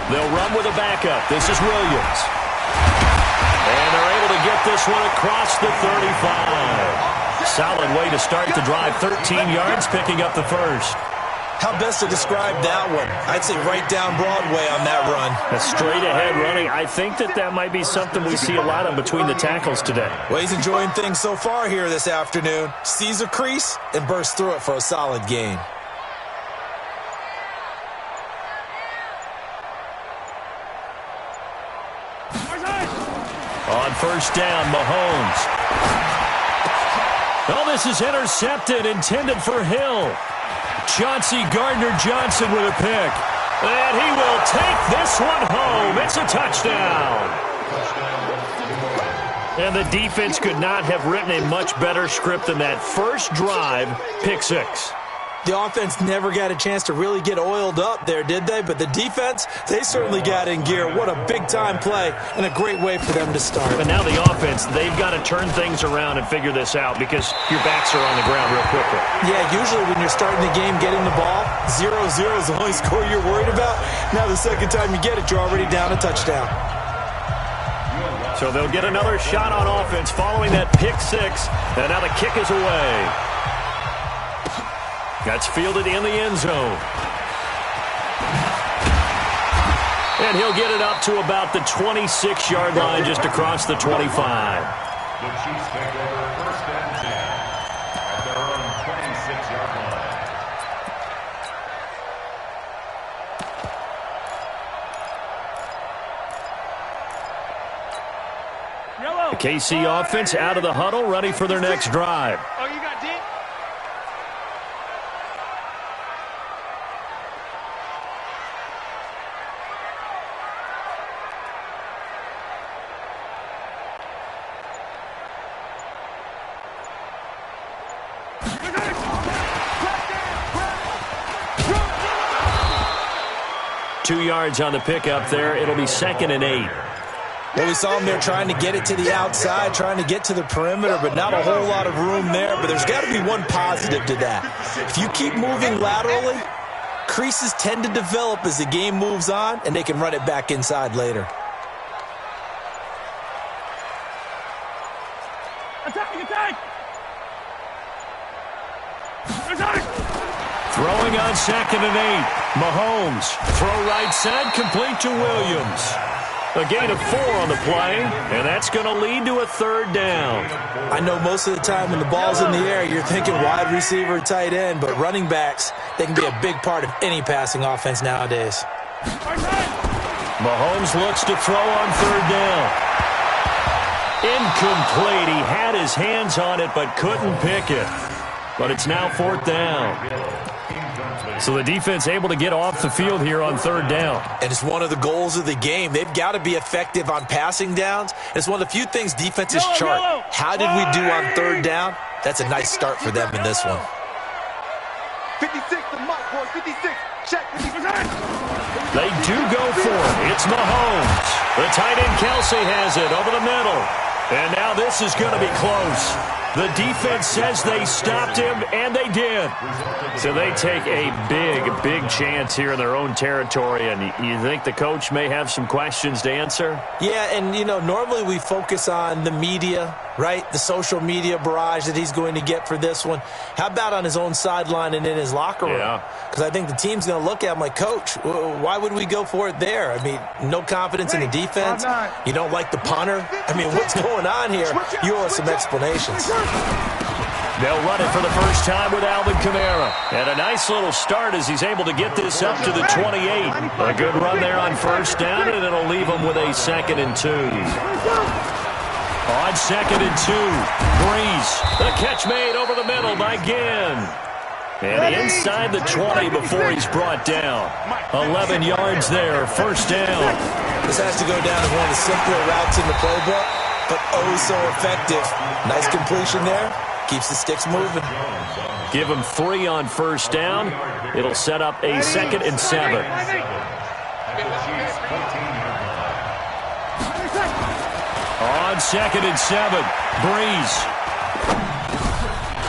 They'll run with a backup. This is Williams. And they're able to get this one across the 35. Solid way to start the drive. 13 yards, picking up the first. How best to describe that one? I'd say right down Broadway on that run. A straight-ahead running. I think that might be something we see a lot of between the tackles today. Well, he's enjoying things so far here this afternoon. Sees a crease and bursts through it for a solid gain. On first down, Mahomes. Oh, this is intercepted, intended for Hill. Chauncey Gardner-Johnson with a pick. And he will take this one home. It's a touchdown. And the defense could not have written a much better script than that first drive, pick six. The offense never got a chance to really get oiled up there, did they? But the defense, they certainly got in gear. What a big-time play and a great way for them to start. But now the offense, they've got to turn things around and figure this out because your backs are on the ground real quickly. Yeah, usually when you're starting the game getting the ball, 0-0 is the only score you're worried about. Now the second time you get it, you're already down a touchdown. So they'll get another shot on offense following that pick six. And now the kick is away. That's fielded in the end zone. And he'll get it up to about the 26-yard line, just across the 25. The Chiefs take over first and 10 at their own 26-yard line. The KC offense out of the huddle, ready for their next drive. Oh, you got deep? Two yards on the pickup there. It'll be 2nd and 8. Well, we saw him there trying to get it to the outside, trying to get to the perimeter, but not a whole lot of room there. But there's got to be one positive to that. If you keep moving laterally, creases tend to develop as the game moves on, and they can run it back inside later. Throwing on 2nd and 8. Mahomes. Throw right side, complete to Williams. A gain of 4 on the play, and that's going to lead to a 3rd down. I know most of the time when the ball's in the air, you're thinking wide receiver, tight end, but running backs, they can be a big part of any passing offense nowadays. Mahomes looks to throw on 3rd down. Incomplete. He had his hands on it, but couldn't pick it. But it's now 4th down. So the defense able to get off the field here on 3rd down. And it's one of the goals of the game. They've got to be effective on passing downs. It's one of the few things defenses chart. How did we do on 3rd down? That's a nice start for them in this one. 56, the mark, boy, 56. Check, 50%. They do go for it. It's Mahomes. The tight end Kelsey has it over the middle. And now Now this is going to be close. The defense says they stopped him, and they did. So they take a big chance here in their own territory, and you think the coach may have some questions to answer? Yeah, and, normally we focus on the media, right? The social media barrage that he's going to get for this one. How about on his own sideline and in his locker room? Yeah. Because I think the team's going to look at him like, Coach, why would we go for it there? I mean, no confidence in the defense. You don't like the punter. I mean, what's going on here? You owe us some explanations. They'll run it for the first time with Alvin Kamara. And a nice little start as he's able to get this up to the 28. A good run there on first down, and it'll leave him with a 2nd and 2. On 2nd and 2, Breeze. The catch made over the middle by Ginn. And inside the 20 before he's brought down. 11 yards there, first down. This has to go down as one of the simpler routes in the playbook, but oh so effective. Nice completion there. Keeps the sticks moving. Give him 3 on first down. It'll set up a 2nd and 7. On 2nd and 7, Breeze.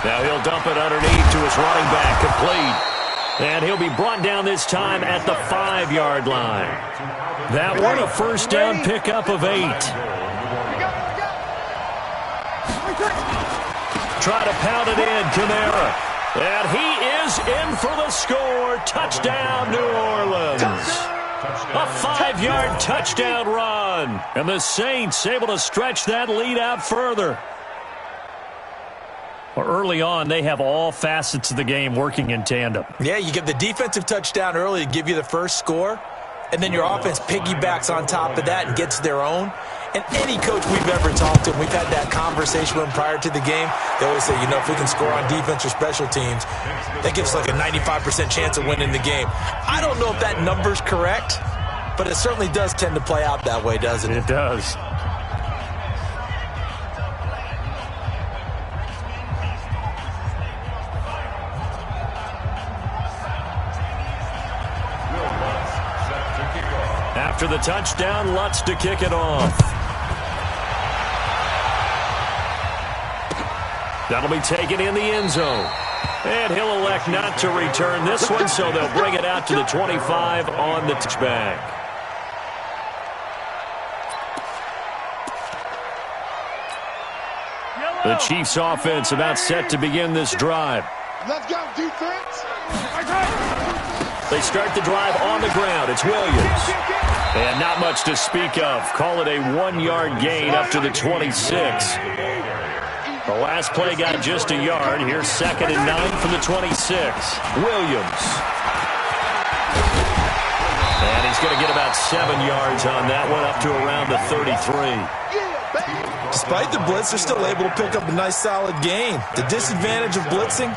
Now he'll dump it underneath to his running back, complete. And he'll be brought down this time at the 5-yard line. That one a first down pickup of 8. Try to pound it in, Kamara. And he is in for the score. Touchdown, New Orleans. A 5-yard touchdown run. And the Saints able to stretch that lead out further. Well, early on, they have all facets of the game working in tandem. Yeah, you get the defensive touchdown early to give you the first score, and then your offense piggybacks on top of that and gets their own. And any coach we've ever talked to, we've had that conversation with them prior to the game. They always say, if we can score on defense or special teams, that gives like a 95% chance of winning the game. I don't know if that number's correct, but it certainly does tend to play out that way, doesn't it? It does. After the touchdown, Lutz to kick it off. That'll be taken in the end zone. And he'll elect not to return this one, so they'll bring it out to the 25 on the touchback. The Chiefs offense about set to begin this drive. Let's go, defense. They start the drive on the ground. It's Williams. And not much to speak of. Call it a 1-yard gain up to the 26. The last play got just a yard. Here's 2nd and 9 from the 26. Williams. And he's going to get about 7 yards on that one, up to around the 33. Despite the blitz, they're still able to pick up a nice solid gain. The disadvantage of blitzing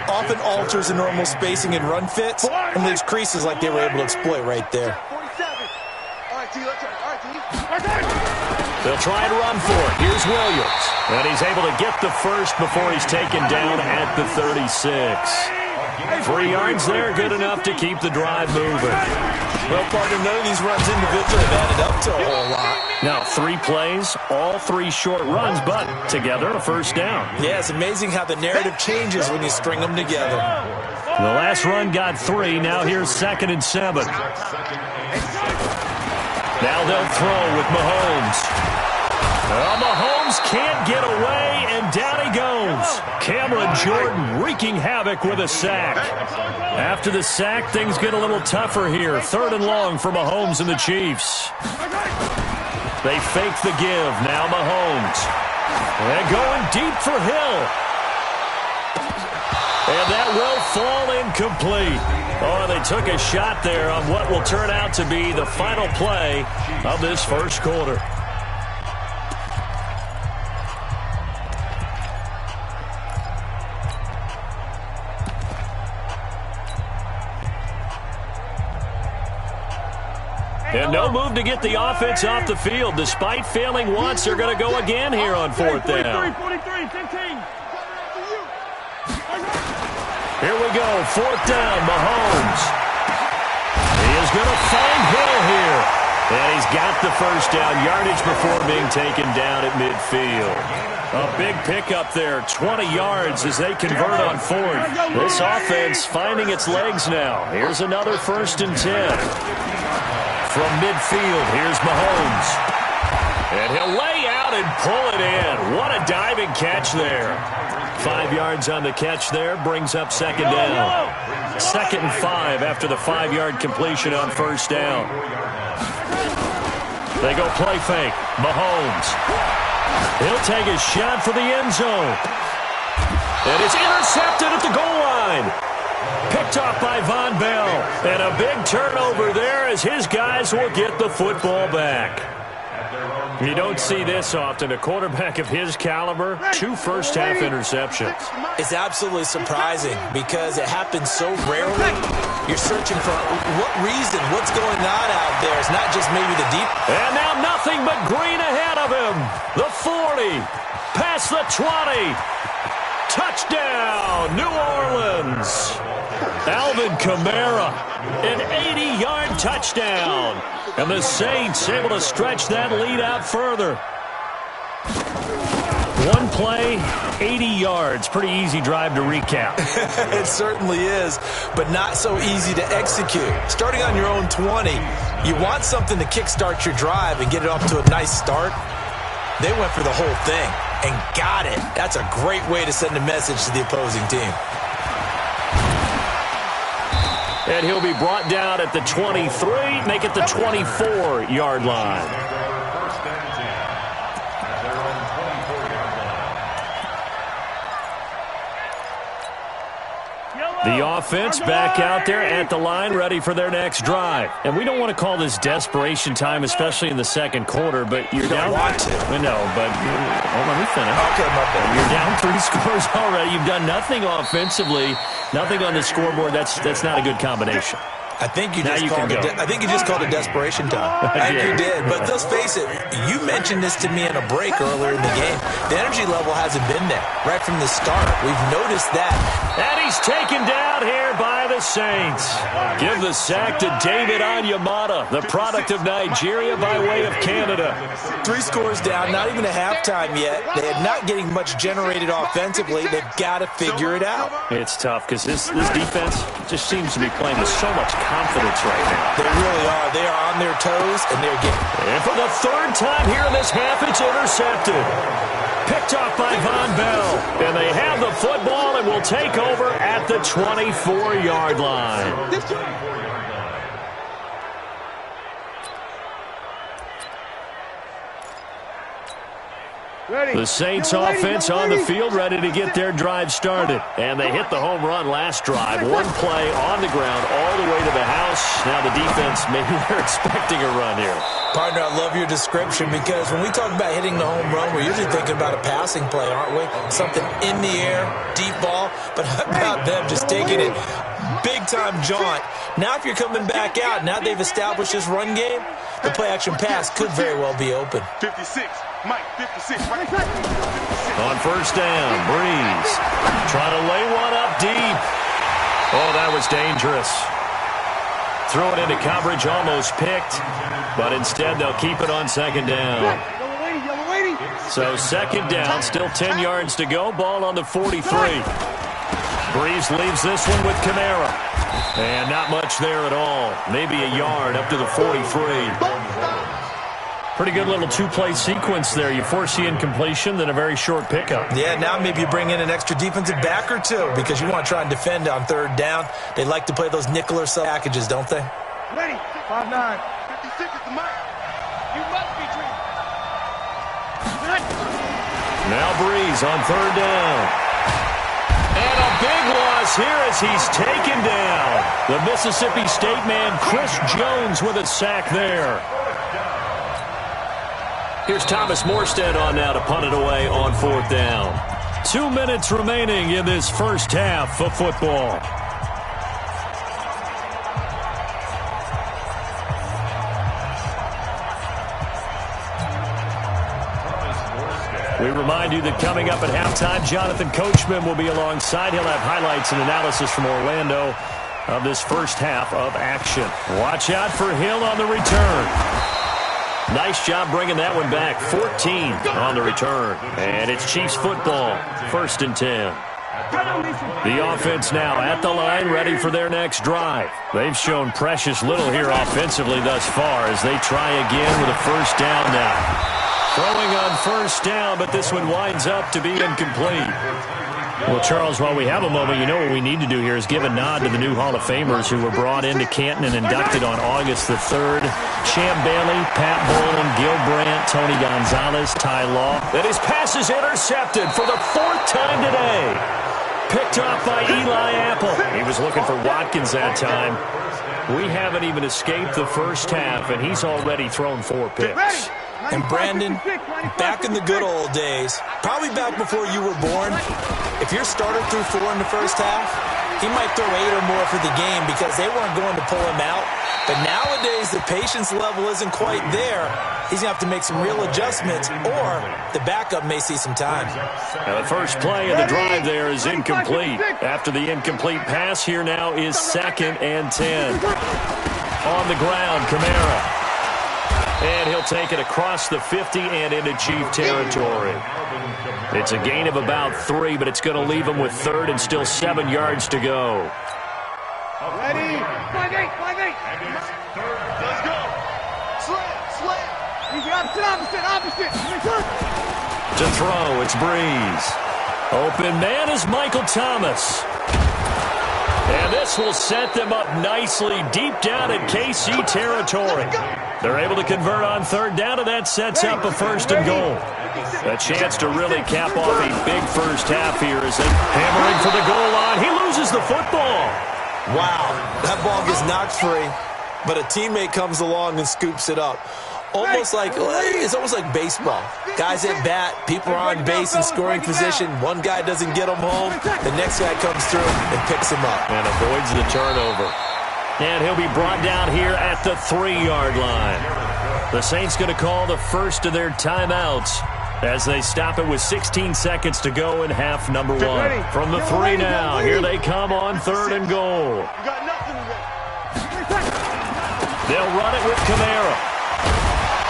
often alters the normal spacing and run fits and leaves creases like they were able to exploit right there. They'll try and run for it. Here's Williams. And he's able to get the first before he's taken down at the 36. 3 yards there, good enough to keep the drive moving. Well, partner, none of these runs individually have added up to a whole lot. Now, 3 plays, all 3 short runs, but together a first down. Yeah, it's amazing how the narrative changes when you string them together. The last run got 3. Now here's 2nd and 7. Now they'll throw with Mahomes. Well, Mahomes can't get away, and down he goes. Cameron Jordan wreaking havoc with a sack. After the sack, things get a little tougher here. 3rd and long for Mahomes and the Chiefs. They fake the give. Now Mahomes. They're going deep for Hill. And that will fall incomplete. Oh, they took a shot there on what will turn out to be the final play of this first quarter. And no move to get the offense off the field. Despite failing once, they're going to go again here on 4th down. 43, 15. Here we go, 4th down, Mahomes. He is going to find Hill here. And he's got the first down, yardage before being taken down at midfield. A big pickup there, 20 yards as they convert on fourth. This offense finding its legs now. Here's another 1st and 10. From midfield, here's Mahomes. And he'll lay out and pull it in. What a diving catch there. 5 yards on the catch there, brings up 2nd down. 2nd and 5 after the 5-yard completion on 1st down. They go play fake. Mahomes. He'll take a shot for the end zone. And it's intercepted at the goal line. Picked off by Von Bell. And a big turnover there as his guys will get the football back. You don't see this often. A quarterback of his caliber, 2 first-half interceptions. It's absolutely surprising because it happens so rarely. You're searching for what reason, what's going on out there. It's not just maybe the deep. And now nothing but green ahead of him. The 40, past the 20. Touchdown, New Orleans. Alvin Kamara, an 80-yard touchdown. And the Saints able to stretch that lead out further. One play, 80 yards. Pretty easy drive to recap. It certainly is, but not so easy to execute. Starting on your own 20, you want something to kickstart your drive and get it off to a nice start. They went for the whole thing and got it. That's a great way to send a message to the opposing team. And he'll be brought down at the 23, make it the 24-yard line. The offense back out there at the line, ready for their next drive. And we don't want to call this desperation time, especially in the 2nd quarter, but you're down. You don't want to. No, but let me finish. Okay, my bad. You're down 3 scores already. You've done nothing offensively, nothing on the scoreboard. That's not a good combination. I think you just called it desperation time. I think you did. But let's face it, you mentioned this to me in a break earlier in the game. The energy level hasn't been there right from the start. We've noticed that. And he's taken down here by the Saints. Give the sack to David Onyemata, the product of Nigeria by way of Canada. 3 scores down, not even a halftime yet. They are not getting much generated offensively. They've got to figure it out. It's tough because this defense just seems to be playing with so much confidence right now. They really are. They are on their toes, and they're getting. And for the 3rd time here in this half, it's intercepted. Picked off by Von Bell. And they have the football and will take over at the 24-yard line. The Saints offense on the field, ready to get their drive started. And they hit the home run last drive. 1 play on the ground all the way to the house. Now the defense, maybe they're expecting a run here. Partner, I love your description because when we talk about hitting the home run, we're usually thinking about a passing play, aren't we? Something in the air, deep ball. But how about them just taking it big-time jaunt? Now if you're coming back out, now they've established this run game, the play-action pass could very well be open. 56. Mike, 56. Mike. On 1st down, Breeze trying to lay one up deep. Oh, that was dangerous. Throw it into coverage, almost picked, but instead they'll keep it on 2nd down. So 2nd down, still 10 yards to go. Ball on the 43. Breeze leaves this one with Kamara. And not much there at all. Maybe a yard up to the 43. Pretty good little 2-play sequence there. You force the incompletion, then a very short pickup. Yeah, now maybe you bring in an extra defensive back or 2 because you want to try and defend on 3rd down. They like to play those nickel or sub packages, don't they? Ready. 5'9". 56 is the mark. You must be treated. Now Breeze on 3rd down. And a big loss here as he's taken down. The Mississippi State man, Chris Jones, with a sack there. Here's Thomas Morstead on now to punt it away on 4th down. 2 minutes remaining in this first half of football. We remind you that coming up at halftime, Jonathan Coachman will be alongside. He'll have highlights and analysis from Orlando of this first half of action. Watch out for Hill on the return. Nice job bringing that one back. 14 on the return. And it's Chiefs football, 1st and 10. The offense now at the line, ready for their next drive. They've shown precious little here offensively thus far as they try again with a first down now. Throwing on first down, but this one winds up to be incomplete. Well, Charles, while we have a moment, you know what we need to do here is give a nod to the new Hall of Famers who were brought into Canton and inducted on August the 3rd. Champ Bailey, Pat Bowlen, Gil Brandt, Tony Gonzalez, Ty Law. And his pass is intercepted for the 4th time today. Picked off by Eli Apple. He was looking for Watkins that time. We haven't even escaped the first half, and he's already thrown 4 picks. And Brandon, back in the good old days, probably back before you were born, if your starter threw 4 in the first half, he might throw 8 or more for the game because they weren't going to pull him out. But nowadays, the patience level isn't quite there. He's going to have to make some real adjustments, or the backup may see some time. Now, the first play of the drive there is incomplete. After the incomplete pass, here now is 2nd and 10. On the ground, Kamara. And he'll take it across the 50 and into Chief territory. It's a gain of about 3, but it's going to leave him with 3rd and still 7 yards to go. Ready? 5-8. Let's go. Slam. Easy, opposite. To throw, it's Breeze. Open man is Michael Thomas. And this will set them up nicely deep down in KC territory. They're able to convert on 3rd down, and that sets up a 1st and goal. A chance to really cap off a big first half here as they hammering for the goal line. He loses the football. Wow, that ball gets knocked free, but a teammate comes along and scoops it up. It's almost like baseball. Guys at bat, people are on base in scoring position. One guy doesn't get him home. The next guy comes through and picks him up. And avoids the turnover. And he'll be brought down here at the 3-yard line. The Saints going to call the first of their timeouts as they stop it with 16 seconds to go in half number 1. From the 3 now, here they come on 3rd and goal. They'll run it with Kamara.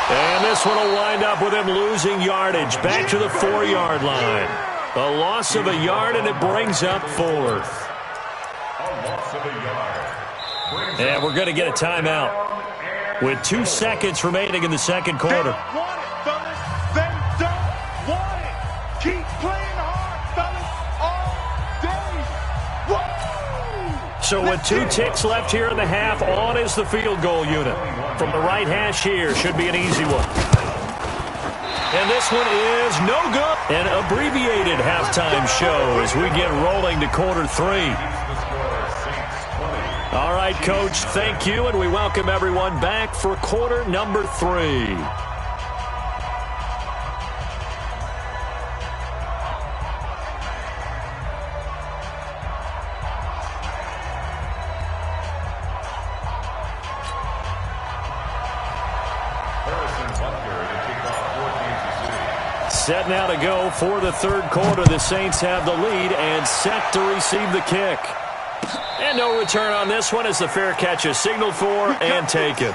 And this one will wind up with him losing yardage back to the 4-yard line. A loss of a yard, and it brings up 4th. And we're going to get a timeout with 2 seconds remaining in the second quarter. They want it, fellas. They don't want it. Keep playing hard, fellas, all day. Woo! So with 2 ticks left here in the half, on is the field goal unit. From the right hash here, should be an easy one. And this one is no good. An abbreviated halftime show as we get rolling to quarter 3. All right, Coach, thank you, and we welcome everyone back for quarter number 3. Set now to go for the 3rd quarter. The Saints have the lead and set to receive the kick. And no return on this one as the fair catch is signaled for and taken.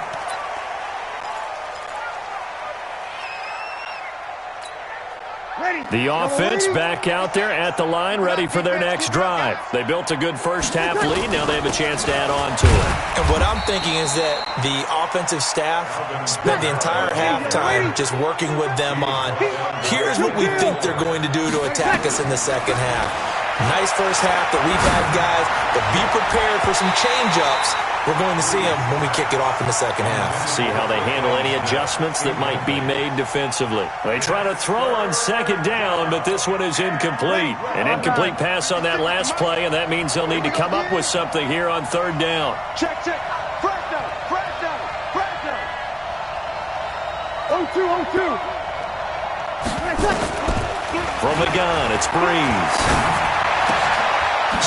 The offense back out there at the line, ready for their next drive. They built a good first half lead. Now they have a chance to add on to it. And what I'm thinking is that the offensive staff spent the entire halftime just working with them on, here's what we think they're going to do to attack us in the second half. Nice first half that we've had, guys, but be prepared for some change-ups. We're going to see them when we kick it off in the second half. See how they handle any adjustments that might be made defensively. They try to throw on 2nd down, but this one is incomplete. An incomplete pass on that last play, and that means they'll need to come up with something here on 3rd down. Check. Fresh down. 0-2. From the gun, it's Breeze.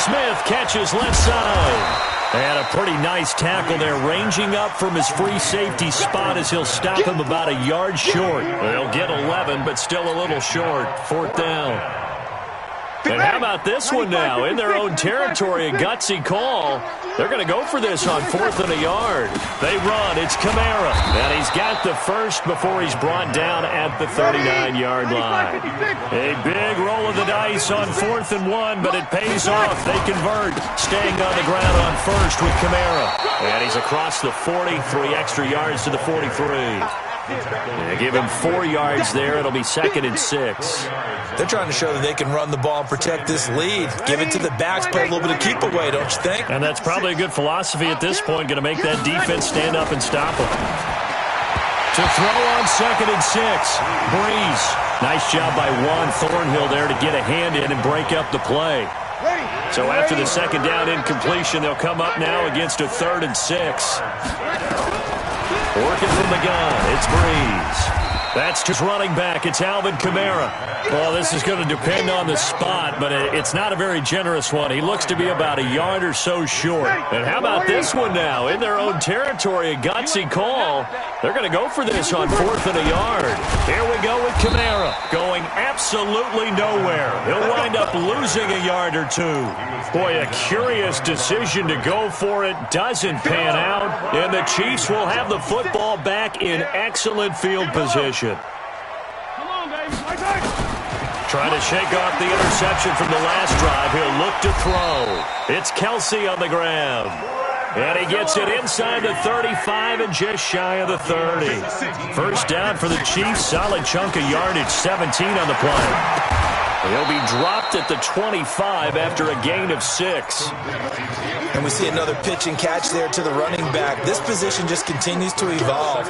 Smith catches left side. And a pretty nice tackle there, ranging up from his free safety spot as he'll stop him about a yard short. They'll get 11, but still a little short. 4th down. And how about this one now? In their own territory, a gutsy call. They're going to go for this on 4th and a yard. They run. It's Kamara. And he's got the first before he's brought down at the 39-yard line. A big roll of the dice on 4th and 1, but it pays off. They convert, staying on the ground on first with Kamara. And he's across the 40, 3 extra yards to the 43. They give him 4 yards there. It'll be 2nd and 6. They're trying to show that they can run the ball and protect this lead. Give it to the backs, play a little bit of keep away, don't you think? And that's probably a good philosophy at this point, going to make that defense stand up and stop them. To throw on 2nd and 6, Breeze. Nice job by Juan Thornhill there to get a hand in and break up the play. So after the 2nd down incompletion, they'll come up now against a 3rd and 6. Working from the gun, it's Breeze. That's just running back. It's Alvin Kamara. Well, this is going to depend on the spot, but it's not a very generous one. He looks to be about a yard or so short. And how about this one now? In their own territory, a gutsy call. They're going to go for this on 4th and a yard. Here we go with Kamara, going absolutely nowhere. He'll wind up losing a yard or 2. Boy, a curious decision to go for it. Doesn't pan out, and the Chiefs will have the football back in excellent field position. Trying to shake off the interception from the last drive. He'll look to throw. It's Kelsey on the grab. And he gets it inside the 35 and just shy of the 30. First down for the Chiefs. Solid chunk of yardage, 17 on the play. He'll be dropped at the 25 after a gain of 6. And we see another pitch and catch there to the running back. This position just continues to evolve.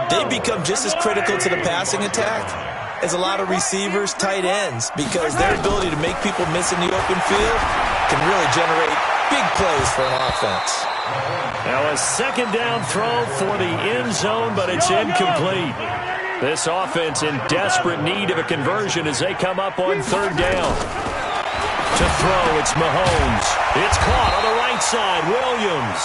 They become just as critical to the passing attack as a lot of receivers, tight ends, because their ability to make people miss in the open field can really generate big plays for an offense. Now a 2nd down throw for the end zone, but it's incomplete. This offense in desperate need of a conversion as they come up on 3rd down. To throw, it's Mahomes. It's caught on the right side, Williams.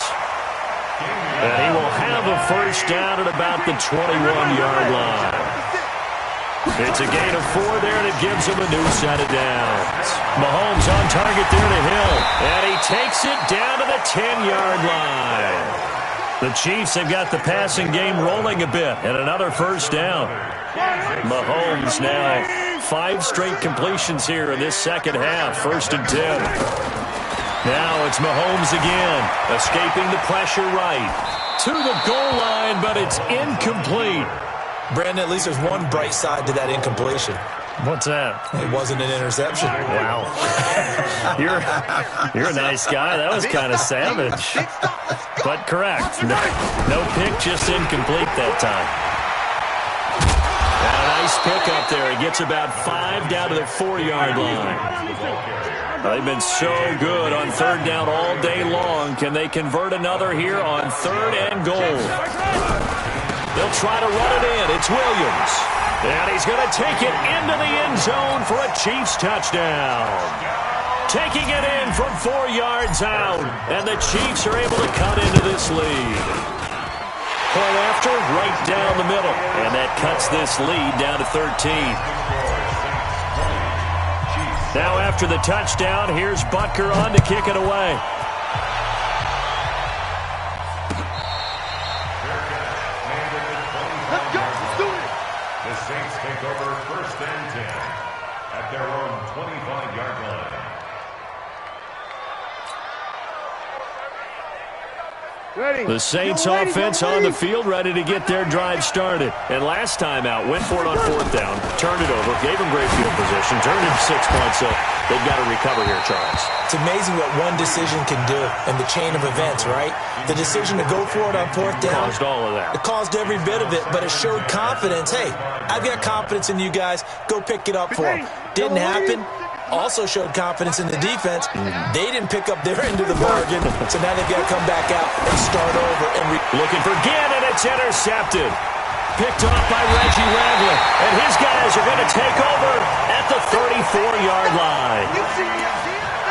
And he will have a first down at about the 21-yard line. It's a gain of 4 there, and it gives him a new set of downs. Mahomes on target there to Hill, and he takes it down to the 10-yard line. The Chiefs have got the passing game rolling a bit, and another first down. Mahomes now 5 straight completions here in this second half, 1st and 10. Now it's Mahomes again, escaping the pressure right. To the goal line, but it's incomplete. Brandon, at least there's one bright side to that incompletion. What's that? It wasn't an interception. Wow. You're a nice guy. That was kind of savage. But correct. No pick, just incomplete that time. And a nice pick up there. He gets about 5 down to the 4-yard line. They've been so good on 3rd down all day long. Can they convert another here on 3rd and goal? They'll try to run it in. It's Williams. And he's going to take it into the end zone for a Chiefs touchdown. Taking it in from 4 yards out. And the Chiefs are able to cut into this lead. Point after, right down the middle. And that cuts this lead down to 13. Now after the touchdown, here's Butker on to kick it away. The Saints take over 1st and 10 at their own 25-yard line. The Saints offense on the field, ready to get their drive started. And last time out, went for it on 4th down, turned it over, gave them great field position, turned it 6 points, so they've got to recover here, Charles. It's amazing what one decision can do in the chain of events, right? The decision to go for it on 4th down. Caused all of that. It caused every bit of it, but it showed confidence. Hey, I've got confidence in you guys. Go pick it up for them. Didn't happen. Also showed confidence in the defense. They didn't pick up their end of the bargain, so now they've got to come back out and start over. Looking for Ginn, and it's intercepted. Picked off by Reggie Ragland, and his guys are going to take over at the 34-yard line.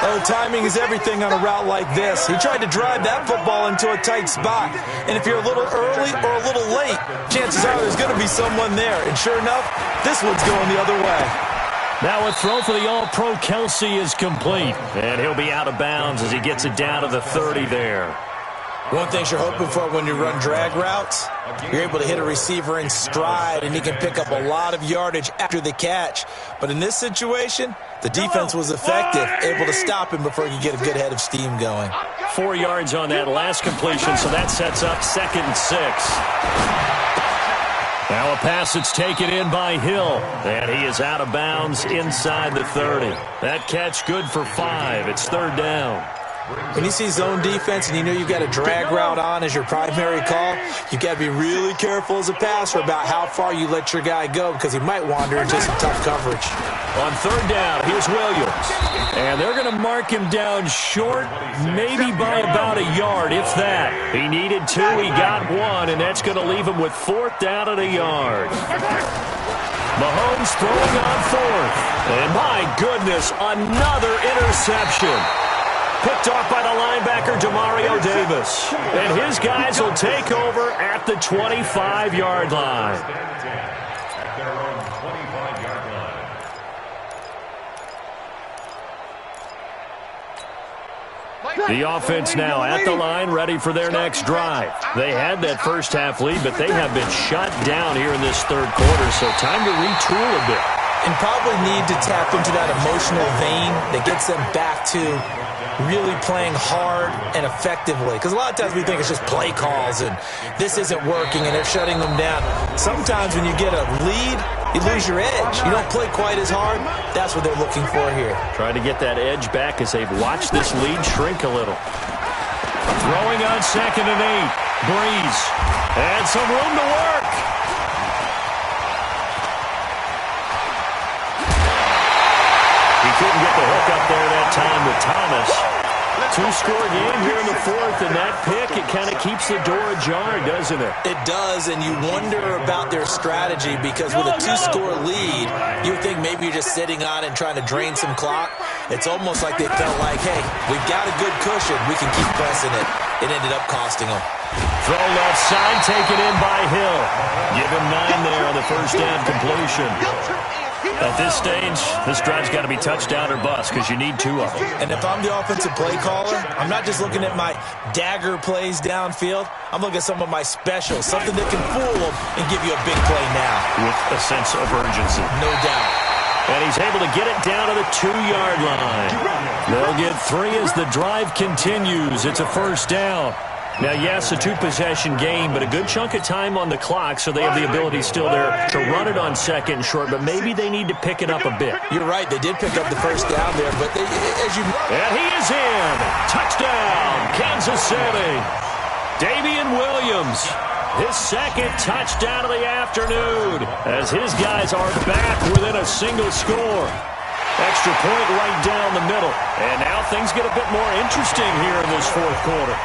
Oh, timing is everything on a route like this. He tried to drive that football into a tight spot, and if you're a little early or a little late, chances are there's going to be someone there, and sure enough, this one's going the other way. Now a throw for the All-Pro Kelsey is complete. And he'll be out of bounds as he gets it down to the 30 there. One thing you're hoping for when you run drag routes, you're able to hit a receiver in stride, and he can pick up a lot of yardage after the catch. But in this situation, the defense was effective, able to stop him before he could get a good head of steam going. 4 yards on that last completion, so that sets up 2nd and 6. Now a pass that's taken in by Hill, and he is out of bounds inside the 30. That catch good for 5. It's 3rd down. When you see zone defense and you know you've got a drag route on as your primary call, you've got to be really careful as a passer about how far you let your guy go because he might wander into some tough coverage. On 3rd down, here's Williams. And they're going to mark him down short, maybe by about a yard, if that. He needed 2, he got 1, and that's going to leave him with 4th down and a yard. Mahomes throwing on 4th. And my goodness, another interception. Picked off by the linebacker, Demario Davis. And his guys will take over at the 25-yard line. At their own 25-yard line. The offense now at the line, ready for their next drive. They had that first half lead, but they have been shut down here in this 3rd quarter, so time to retool a bit. And probably need to tap into that emotional vein that gets them back to really playing hard and effectively. Because a lot of times we think it's just play calls and this isn't working and they're shutting them down. Sometimes when you get a lead, you lose your edge. You don't play quite as hard. That's what they're looking for here. Trying to get that edge back as they've watched this lead shrink a little. Throwing on 2nd and 8. Breeze. And some room to work. He couldn't get the hook up there that time with Thomas. 2-score game here in the 4th, and that pick, it kind of keeps the door ajar, doesn't it? It does, and you wonder about their strategy because with a 2-score lead, you would think maybe you're just sitting on it and trying to drain some clock. It's almost like they felt like, hey, we've got a good cushion. We can keep pressing it. It ended up costing them. Throw left side, taken in by Hill. Give him 9 there on the first down completion. At this stage, this drive's got to be touchdown or bust because you need 2 of them. And if I'm the offensive play caller, I'm not just looking at my dagger plays downfield. I'm looking at some of my specials, something that can fool them and give you a big play now. With a sense of urgency. No doubt. And he's able to get it down to the 2-yard line. They'll get 3 as the drive continues. It's a first down. Now, yes, a 2-possession game, but a good chunk of time on the clock, so they have the ability still there to run it on 2nd and short, but maybe they need to pick it up a bit. You're right. They did pick up the first down there, but they, as you... And he is in. Touchdown, Kansas City. Damian Williams, his 2nd touchdown of the afternoon, as his guys are back within a single score. Extra point right down the middle. And now things get a bit more interesting here in this 4th quarter.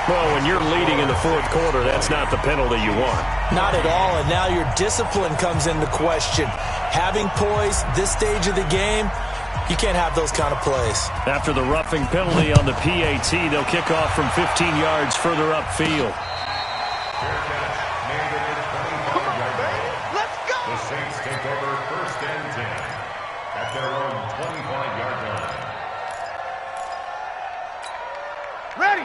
Well, when you're leading in the 4th quarter, that's not the penalty you want. Not at all, and now your discipline comes into question. Having poise this stage of the game, you can't have those kind of plays. After the roughing penalty on the PAT, they'll kick off from 15 yards further upfield. Let's go! The Saints take over 1st and 10 at their own 25-yard line.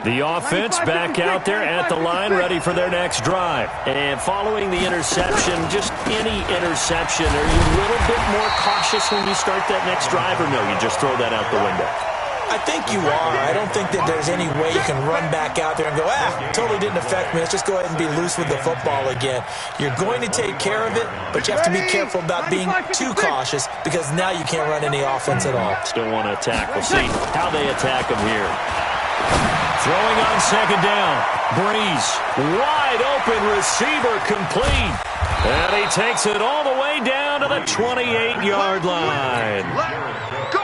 The offense back out there at the line, ready for their next drive. And following the interception, just any interception, are you a little bit more cautious when you start that next drive, or no, you just throw that out the window? I think you are. I don't think that there's any way you can run back out there and go, totally didn't affect me. Let's just go ahead and be loose with the football again. You're going to take care of it, but you have to be careful about being too cautious because now you can't run any offense at all. Still want to attack. We'll see how they attack them here. Throwing on 2nd down. Breeze, wide open receiver, complete. And he takes it all the way down to the 28-yard line.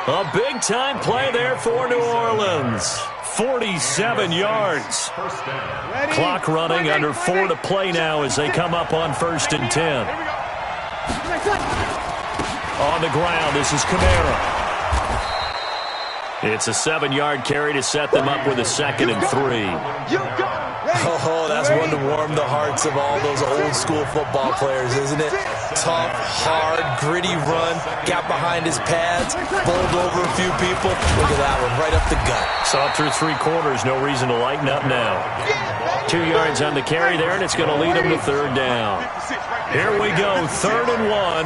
A big-time play there for New Orleans. 47 yards. Clock running, under 4 to play now as they come up on 1st and 10. On the ground, this is Kamara. It's a 7-yard carry to set them up with a 2nd and 3. Oh, that's one to warm the hearts of all those old school football players, isn't it? Tough, hard, gritty run, got behind his pads, bowled over a few people. Look at that one, right up the gut. Saw through 3 quarters, no reason to lighten up now. 2 yards on the carry there, and it's going to lead him to 3rd down. Here we go, 3rd and 1.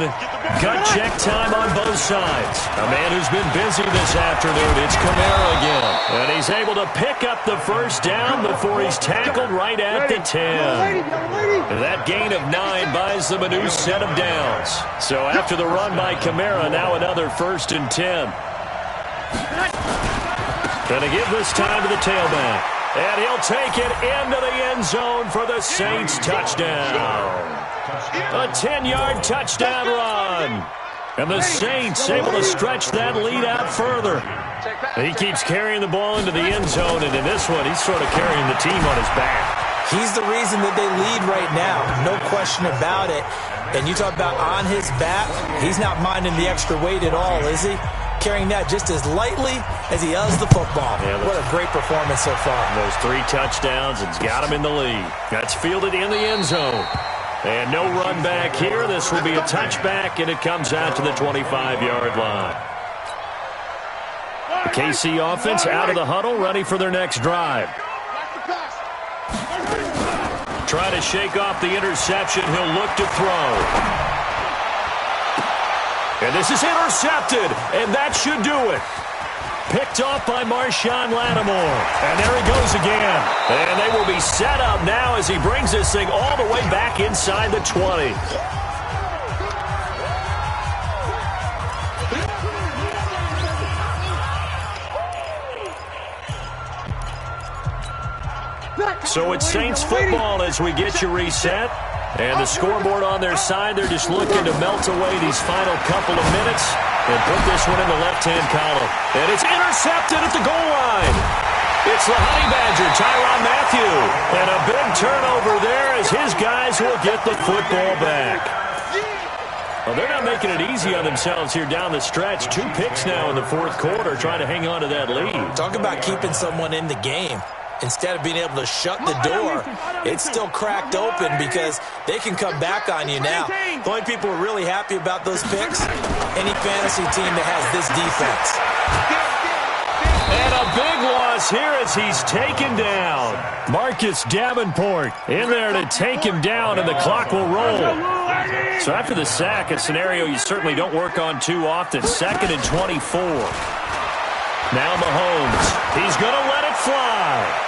Gut check time on both sides. A man who's been busy this afternoon, it's Kamara again. And he's able to pick up the 1st down before he's tackled right at the 10. That gain of 9 buys them a new set of downs. So after the run by Kamara, now another 1st and 10. Going to give this time to the tailback. And he'll take it into the end zone for the Saints touchdown. A 10-yard touchdown run. And the Saints able to stretch that lead out further. He keeps carrying the ball into the end zone, and in this one, he's sort of carrying the team on his back. He's the reason that they lead right now, no question about it. And you talk about on his back, he's not minding the extra weight at all, is he? Carrying that just as lightly as he does the football. Yeah, what a great performance so far. Those 3 touchdowns, it's got him in the lead. That's fielded in the end zone. And no run back here. This will be a touchback, and it comes out to the 25-yard line. The KC offense out of the huddle, ready for their next drive. Try to shake off the interception. He'll look to throw. And this is intercepted, and that should do it. Picked off by Marshawn Lattimore. And there he goes again. And they will be set up now as he brings this thing all the way back inside the 20. So it's Saints football as we get you reset. And the scoreboard on their side, they're just looking to melt away these final couple of minutes and put this one in the left-hand column. And it's intercepted at the goal line. It's the Honey Badger, Tyrann Mathieu. And a big turnover there as his guys will get the football back. Well, they're not making it easy on themselves here down the stretch. 2 picks now in the 4th quarter, trying to hang on to that lead. Talk about keeping someone in the game. Instead of being able to shut the door, it's still cracked open because they can come back on you now. The only people who are really happy about those picks, any fantasy team that has this defense. And a big loss here as he's taken down. Marcus Davenport in there to take him down, and the clock will roll. So after the sack, a scenario you certainly don't work on too often. 2nd and 24. Now Mahomes. He's going to let it fly.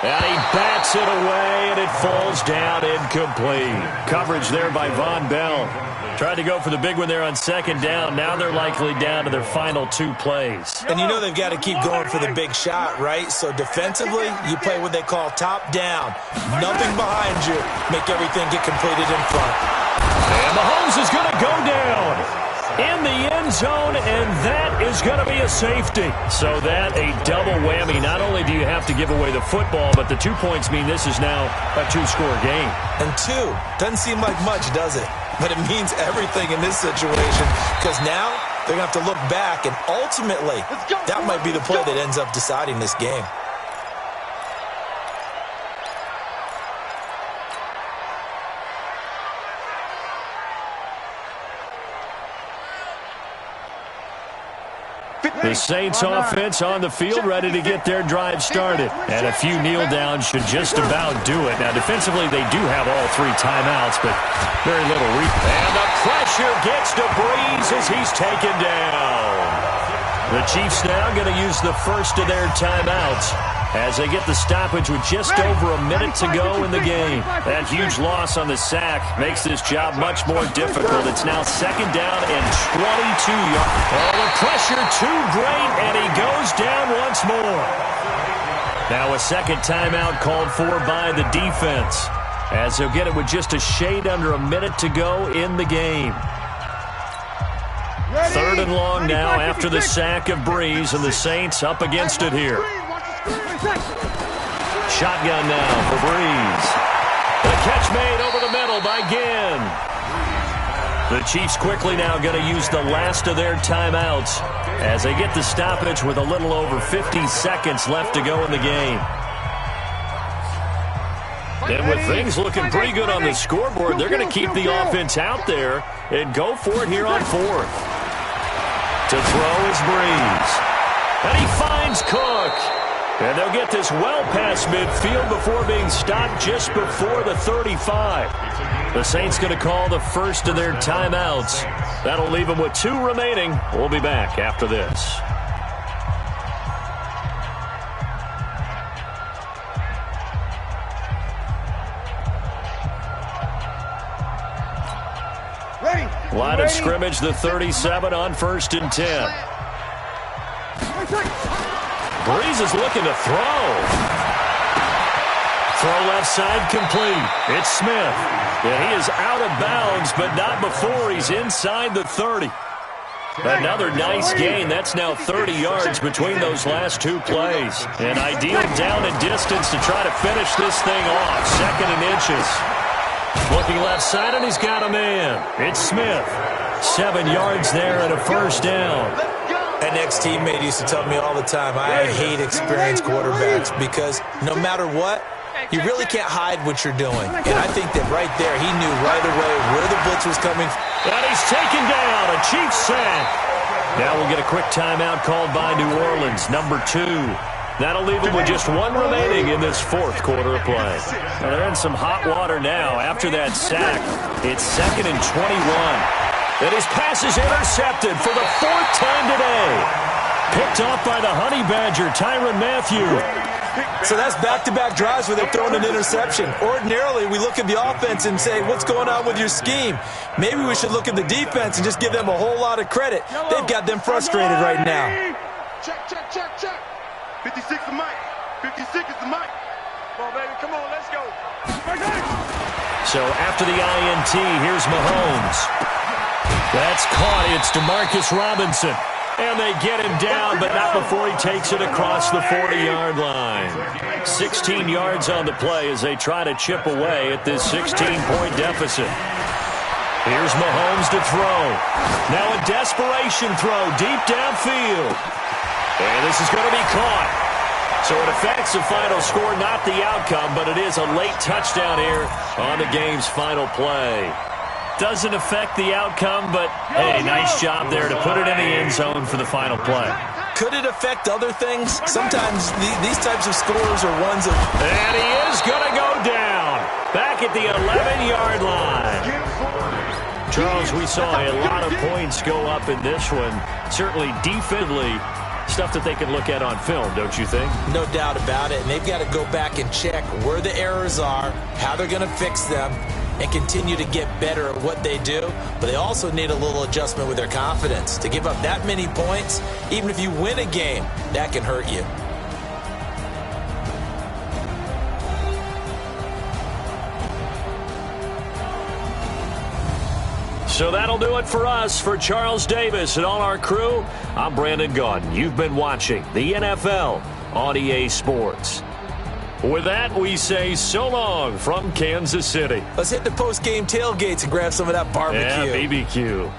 And he bats it away, and it falls down incomplete. Coverage there by Von Bell. Tried to go for the big one there on 2nd down. Now they're likely down to their final 2 plays. And you know they've got to keep going for the big shot, right? So defensively, you play what they call top down. Nothing behind you. Make everything get completed in front. And Mahomes is going to go down in the end zone, and that is going to be a safety. So that a double whammy. Not only do you have to give away the football, but the 2 points mean this is now a 2-score game. And 2 doesn't seem like much, does it? But it means everything in this situation, because now they're going to have to look back, and ultimately that might be the play that ends up deciding this game. The Saints offense on the field, ready to get their drive started. And a few kneel downs should just about do it. Now, defensively, they do have all 3 timeouts, but very little And the pressure gets to Breeze as he's taken down. The Chiefs now going to use the first of their timeouts as they get the stoppage with just over a minute to go in the game. That huge loss on the sack makes this job much more difficult. It's now 2nd down and 22 yards. Oh, the pressure too great, and he goes down once more. Now a 2nd timeout called for by the defense, as they'll get it with just a shade under a minute to go in the game. 3rd and long now after the sack of Breeze, and the Saints up against it here. Shotgun now for Breeze. The catch made over the middle by Ginn. The Chiefs quickly now going to use the last of their timeouts as they get the stoppage with a little over 50 seconds left to go in the game. And with things looking pretty good on the scoreboard, they're going to keep the offense out there and go for it here on fourth. To throw is Breeze. And he finds Cook. And they'll get this well past midfield before being stopped just before the 35. The Saints going to call the first of their timeouts. That'll leave them with 2 remaining. We'll be back after this. Line of scrimmage, the 37 on 1st and 10. Breeze is looking to throw. Throw left side complete. It's Smith. And he is out of bounds, but not before he's inside the 30. Another nice gain. That's now 30 yards between those last 2 plays. An ideal down and distance to try to finish this thing off. 2nd and inches. Looking left side, and he's got a man. It's Smith. 7 yards there and a first down. An ex-teammate used to tell me all the time, I hate experienced quarterbacks because no matter what, you really can't hide what you're doing. And I think that right there, he knew right away where the blitz was coming from. And he's taken down. A Chiefs sack. Now we'll get a quick timeout called by New Orleans, number 2. That'll leave them with just 1 remaining in this 4th quarter of play. Well, they're in some hot water now after that sack. It's 2nd and 21. And his pass is intercepted for the 4th time today. Picked off by the Honey Badger, Tyrann Mathieu. So that's back-to-back drives where they've thrown an interception. Ordinarily, we look at the offense and say, what's going on with your scheme? Maybe we should look at the defense and just give them a whole lot of credit. They've got them frustrated right now. Check, check, check, check. 56 is Mike. 56 is the Mike. Come on, baby. Come on, let's go. So after the INT, here's Mahomes. That's caught. It's DeMarcus Robinson. And they get him down, but not before he takes it across the 40-yard line. 16 yards on the play as they try to chip away at this 16-point deficit. Here's Mahomes to throw. Now a desperation throw deep downfield. And this is going to be caught. So it affects the final score, not the outcome, but it is a late touchdown here on the game's final play. Doesn't affect the outcome, but, hey, nice job there to put it in the end zone for the final play. Could it affect other things? Sometimes these types of scores are ones of... And he is going to go down. Back at the 11-yard line. Charles, we saw a lot of points go up in this one. Certainly defensively, stuff that they can look at on film, don't you think? No doubt about it. And they've got to go back and check where the errors are, how they're going to fix them, and continue to get better at what they do. But they also need a little adjustment with their confidence. To give up that many points, even if you win a game, that can hurt you. So that'll do it for us. For Charles Davis and all our crew, I'm Brandon Gaudin. You've been watching the NFL on EA Sports. With that, we say so long from Kansas City. Let's hit the post-game tailgates and grab some of that barbecue. Yeah, BBQ.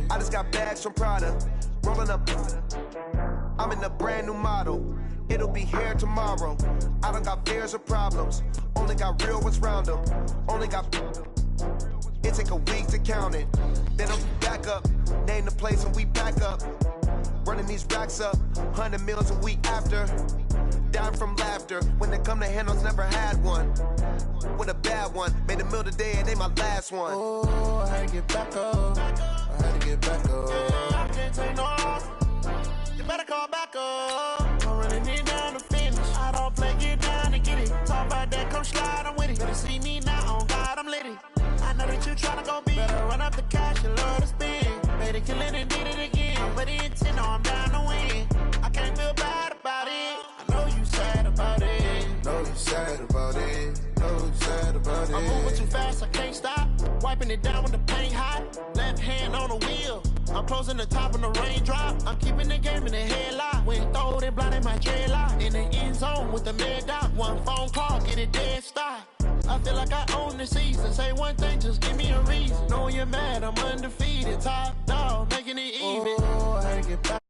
I just got bags from Prada, rolling up. I'm in a brand new model. it'll be here tomorrow. I don't got fears or problems, only got real ones round them. Only got. It take a week to count it. Then I'm back up, name the place and we back up. Running these racks up, 100 meals a week after. Down from laughter, when they come to handles, never had one. With a bad one, made a meal today and ain't my last one. Oh, I had to get back up. I had to get back up. I can't take no off. You better call back up. I'm running it down to finish. I don't play, get down and get it. Talk about that, come slide, I'm with it. Better see me now, on God, I'm litty. I know that you tryna go big. Better run up the cash, you love to spend. Better kill it and did it again. I'm ready in 10, I'm down to win. I can't feel bad about it. I know you sad about it. Know you sad about it. Know you sad about it. I'm moving too fast, I can't stop. Wiping it down when the paint hot. Left hand on the wheel. I'm closing the top on the raindrop. I'm keeping the game in the headlock. When throwed and blinded my dreadlock. In the end zone with the mad dot. One phone call, get it dead stop. I feel like I own the season. Say one thing, just give me a reason. Knowing you're mad, I'm undefeated. Top dog, making it even. Oh, I had to get back.